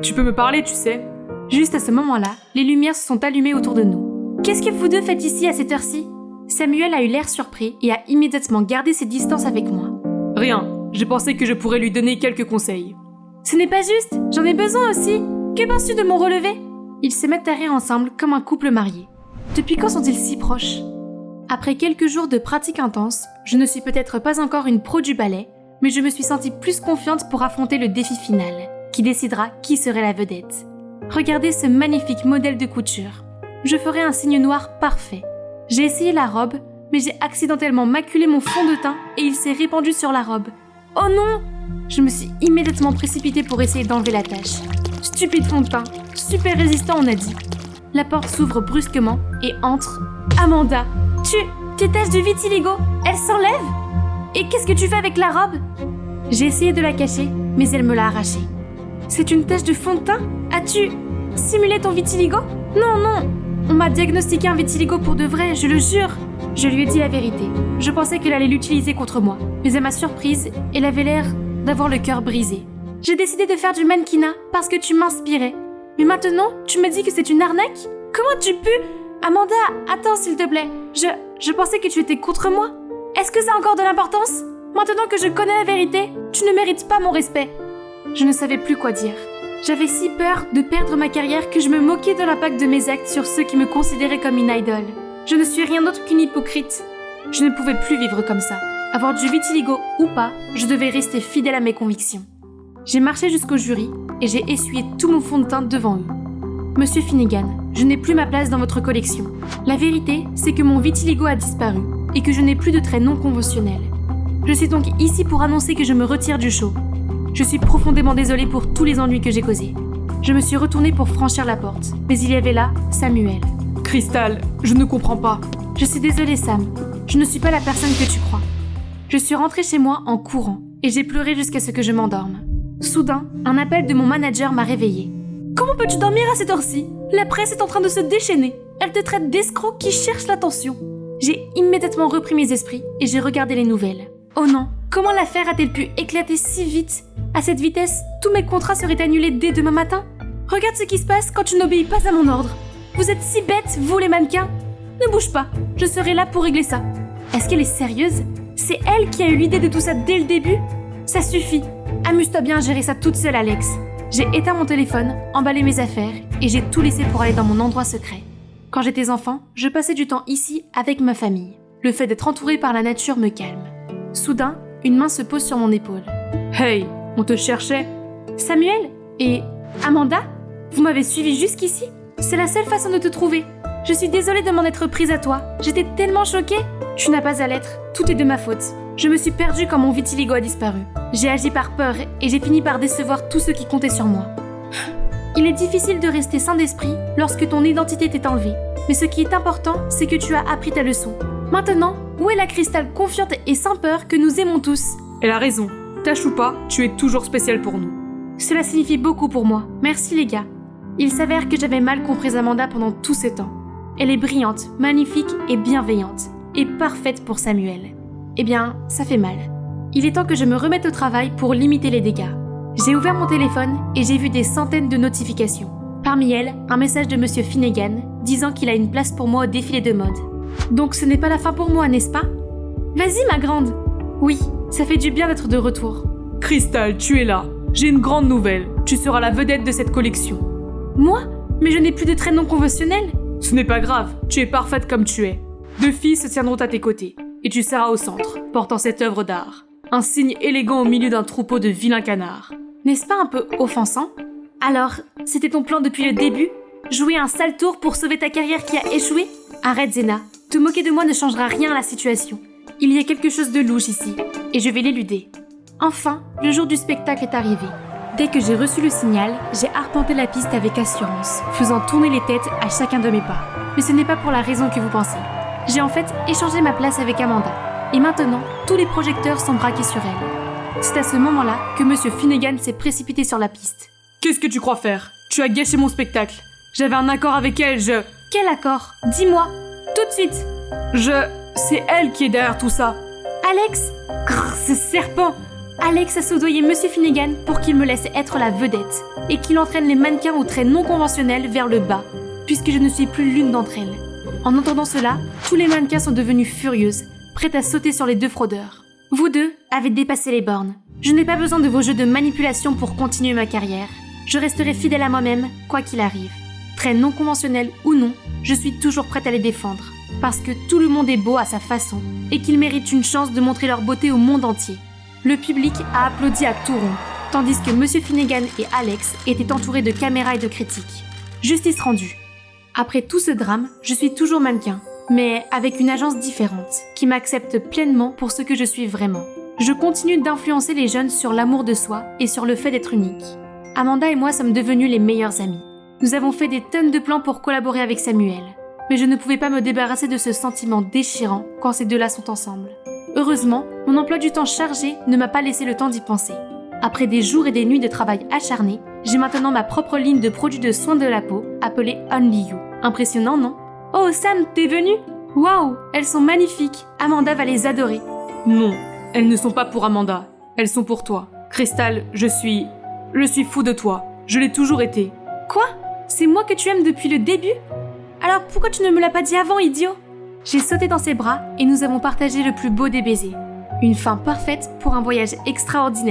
Tu peux me parler, tu sais. Juste à ce moment-là, les lumières se sont allumées autour de nous. Qu'est-ce que vous deux faites ici à cette heure-ci? Samuel a eu l'air surpris et a immédiatement gardé ses distances avec moi. Rien, j'ai pensé que je pourrais lui donner quelques conseils. Ce n'est pas juste, j'en ai besoin aussi. Que penses-tu de mon relevé? Ils se mettent à rire ensemble comme un couple marié. Depuis quand sont-ils si proches? Après quelques jours de pratique intense, je ne suis peut-être pas encore une pro du ballet, mais je me suis sentie plus confiante pour affronter le défi final, qui décidera qui serait la vedette. Regardez ce magnifique modèle de couture. Je ferai un signe noir parfait. J'ai essayé la robe, mais j'ai accidentellement maculé mon fond de teint et il s'est répandu sur la robe. Oh non! Je me suis immédiatement précipitée pour essayer d'enlever la tache. Stupide fond de teint, super résistant on a dit. La porte s'ouvre brusquement et entre Amanda. Tes taches de vitiligo, elles s'enlèvent? Et qu'est-ce que tu fais avec la robe? J'ai essayé de la cacher, mais elle me l'a arrachée. C'est une tache de fond de teint? As-tu simulé ton vitiligo? Non, non! On m'a diagnostiqué un vitiligo pour de vrai, je le jure. Je lui ai dit la vérité. Je pensais qu'elle allait l'utiliser contre moi. Mais à ma surprise, elle avait l'air d'avoir le cœur brisé. J'ai décidé de faire du mannequinat parce que tu m'inspirais. Mais maintenant, tu me dis que c'est une arnaque? Comment tu peux? Amanda, attends s'il te plaît. Je pensais que tu étais contre moi. Est-ce que ça a encore de l'importance? Maintenant que je connais la vérité, tu ne mérites pas mon respect. Je ne savais plus quoi dire. J'avais si peur de perdre ma carrière que je me moquais de l'impact de mes actes sur ceux qui me considéraient comme une idole. Je ne suis rien d'autre qu'une hypocrite. Je ne pouvais plus vivre comme ça. Avoir du vitiligo ou pas, je devais rester fidèle à mes convictions. J'ai marché jusqu'au jury et j'ai essuyé tout mon fond de teint devant eux. Monsieur Finnegan, je n'ai plus ma place dans votre collection. La vérité, c'est que mon vitiligo a disparu et que je n'ai plus de traits non conventionnels. Je suis donc ici pour annoncer que je me retire du show. Je suis profondément désolée pour tous les ennuis que j'ai causés. Je me suis retournée pour franchir la porte, mais il y avait là Samuel. Crystal, je ne comprends pas. Je suis désolée Sam, je ne suis pas la personne que tu crois. Je suis rentrée chez moi en courant et j'ai pleuré jusqu'à ce que je m'endorme. Soudain, un appel de mon manager m'a réveillée. Comment peux-tu dormir à cette heure-ci? La presse est en train de se déchaîner. Elle te traite d'escroc qui cherche l'attention. J'ai immédiatement repris mes esprits et j'ai regardé les nouvelles. Oh non, comment l'affaire a-t-elle pu éclater si vite? À cette vitesse, tous mes contrats seraient annulés dès demain matin. Regarde ce qui se passe quand tu n'obéis pas à mon ordre. Vous êtes si bêtes, vous les mannequins. Ne bouge pas, je serai là pour régler ça. Est-ce qu'elle est sérieuse? C'est elle qui a eu l'idée de tout ça dès le début? Ça suffit. Amuse-toi bien à gérer ça toute seule, Alex. J'ai éteint mon téléphone, emballé mes affaires et j'ai tout laissé pour aller dans mon endroit secret. Quand j'étais enfant, je passais du temps ici avec ma famille. Le fait d'être entourée par la nature me calme. Soudain, une main se pose sur mon épaule. Hey, on te cherchait. Samuel? Et Amanda? Vous m'avez suivi jusqu'ici? C'est la seule façon de te trouver. Je suis désolée de m'en être prise à toi. J'étais tellement choquée. Tu n'as pas à l'être. Tout est de ma faute. Je me suis perdue quand mon vitiligo a disparu. J'ai agi par peur et j'ai fini par décevoir tous ceux qui comptaient sur moi. Il est difficile de rester sain d'esprit lorsque ton identité t'est enlevée. Mais ce qui est important, c'est que tu as appris ta leçon. Maintenant, où est la Crystal confiante et sans peur que nous aimons tous? Elle a raison. Tâche ou pas, tu es toujours spécial pour nous. Cela signifie beaucoup pour moi. Merci les gars. Il s'avère que j'avais mal compris Amanda pendant tout ce temps. Elle est brillante, magnifique et bienveillante. Et parfaite pour Samuel. Eh bien, ça fait mal. Il est temps que je me remette au travail pour limiter les dégâts. J'ai ouvert mon téléphone et j'ai vu des centaines de notifications. Parmi elles, un message de Monsieur Finnegan disant qu'il a une place pour moi au défilé de mode. Donc ce n'est pas la fin pour moi, n'est-ce pas? Vas-y ma grande. Oui, ça fait du bien d'être de retour. Crystal, tu es là. J'ai une grande nouvelle. Tu seras la vedette de cette collection. Moi? Mais je n'ai plus de traits non conventionnels. Ce n'est pas grave, tu es parfaite comme tu es. 2 filles se tiendront à tes côtés, et tu seras au centre, portant cette œuvre d'art. Un signe élégant au milieu d'un troupeau de vilains canards. N'est-ce pas un peu offensant? Alors, c'était ton plan depuis le début? Jouer un sale tour pour sauver ta carrière qui a échoué? Arrête Zena, te moquer de moi ne changera rien à la situation. Il y a quelque chose de louche ici, et je vais l'éluder. Enfin, le jour du spectacle est arrivé. Dès que j'ai reçu le signal, j'ai arpenté la piste avec assurance, faisant tourner les têtes à chacun de mes pas. Mais ce n'est pas pour la raison que vous pensez. J'ai en fait échangé ma place avec Amanda. Et maintenant, tous les projecteurs sont braqués sur elle. C'est à ce moment-là que Monsieur Finnegan s'est précipité sur la piste. Qu'est-ce que tu crois faire? Tu as gâché mon spectacle. J'avais un accord avec elle, Quel accord? Dis-moi, tout de suite. C'est elle qui est derrière tout ça. Alex? Grrr, ce serpent! Alex a soudoyé Monsieur Finnegan pour qu'il me laisse être la vedette et qu'il entraîne les mannequins aux traits non conventionnels vers le bas, puisque je ne suis plus l'une d'entre elles. En entendant cela, tous les mannequins sont devenus furieuses, prêtes à sauter sur les 2 fraudeurs. Vous 2 avez dépassé les bornes. Je n'ai pas besoin de vos jeux de manipulation pour continuer ma carrière. Je resterai fidèle à moi-même, quoi qu'il arrive. Traits non conventionnels ou non, je suis toujours prête à les défendre, parce que tout le monde est beau à sa façon et qu'ils méritent une chance de montrer leur beauté au monde entier. Le public a applaudi à tout rond, tandis que Monsieur Finnegan et Alex étaient entourés de caméras et de critiques. Justice rendue. Après tout ce drame, je suis toujours mannequin, mais avec une agence différente, qui m'accepte pleinement pour ce que je suis vraiment. Je continue d'influencer les jeunes sur l'amour de soi et sur le fait d'être unique. Amanda et moi sommes devenus les meilleurs amis. Nous avons fait des tonnes de plans pour collaborer avec Samuel, mais je ne pouvais pas me débarrasser de ce sentiment déchirant quand ces deux-là sont ensemble. Heureusement, mon emploi du temps chargé ne m'a pas laissé le temps d'y penser. Après des jours et des nuits de travail acharné, J'ai maintenant ma propre ligne de produits de soins de la peau, appelée Only You. Impressionnant, non? Oh Sam, t'es venue? Waouh, elles sont magnifiques. Amanda va les adorer. Non, elles ne sont pas pour Amanda. Elles sont pour toi. Crystal, je suis fou de toi. Je l'ai toujours été. Quoi? C'est moi que tu aimes depuis le début? Alors pourquoi tu ne me l'as pas dit avant, idiot? J'ai sauté dans ses bras et nous avons partagé le plus beau des baisers. Une fin parfaite pour un voyage extraordinaire.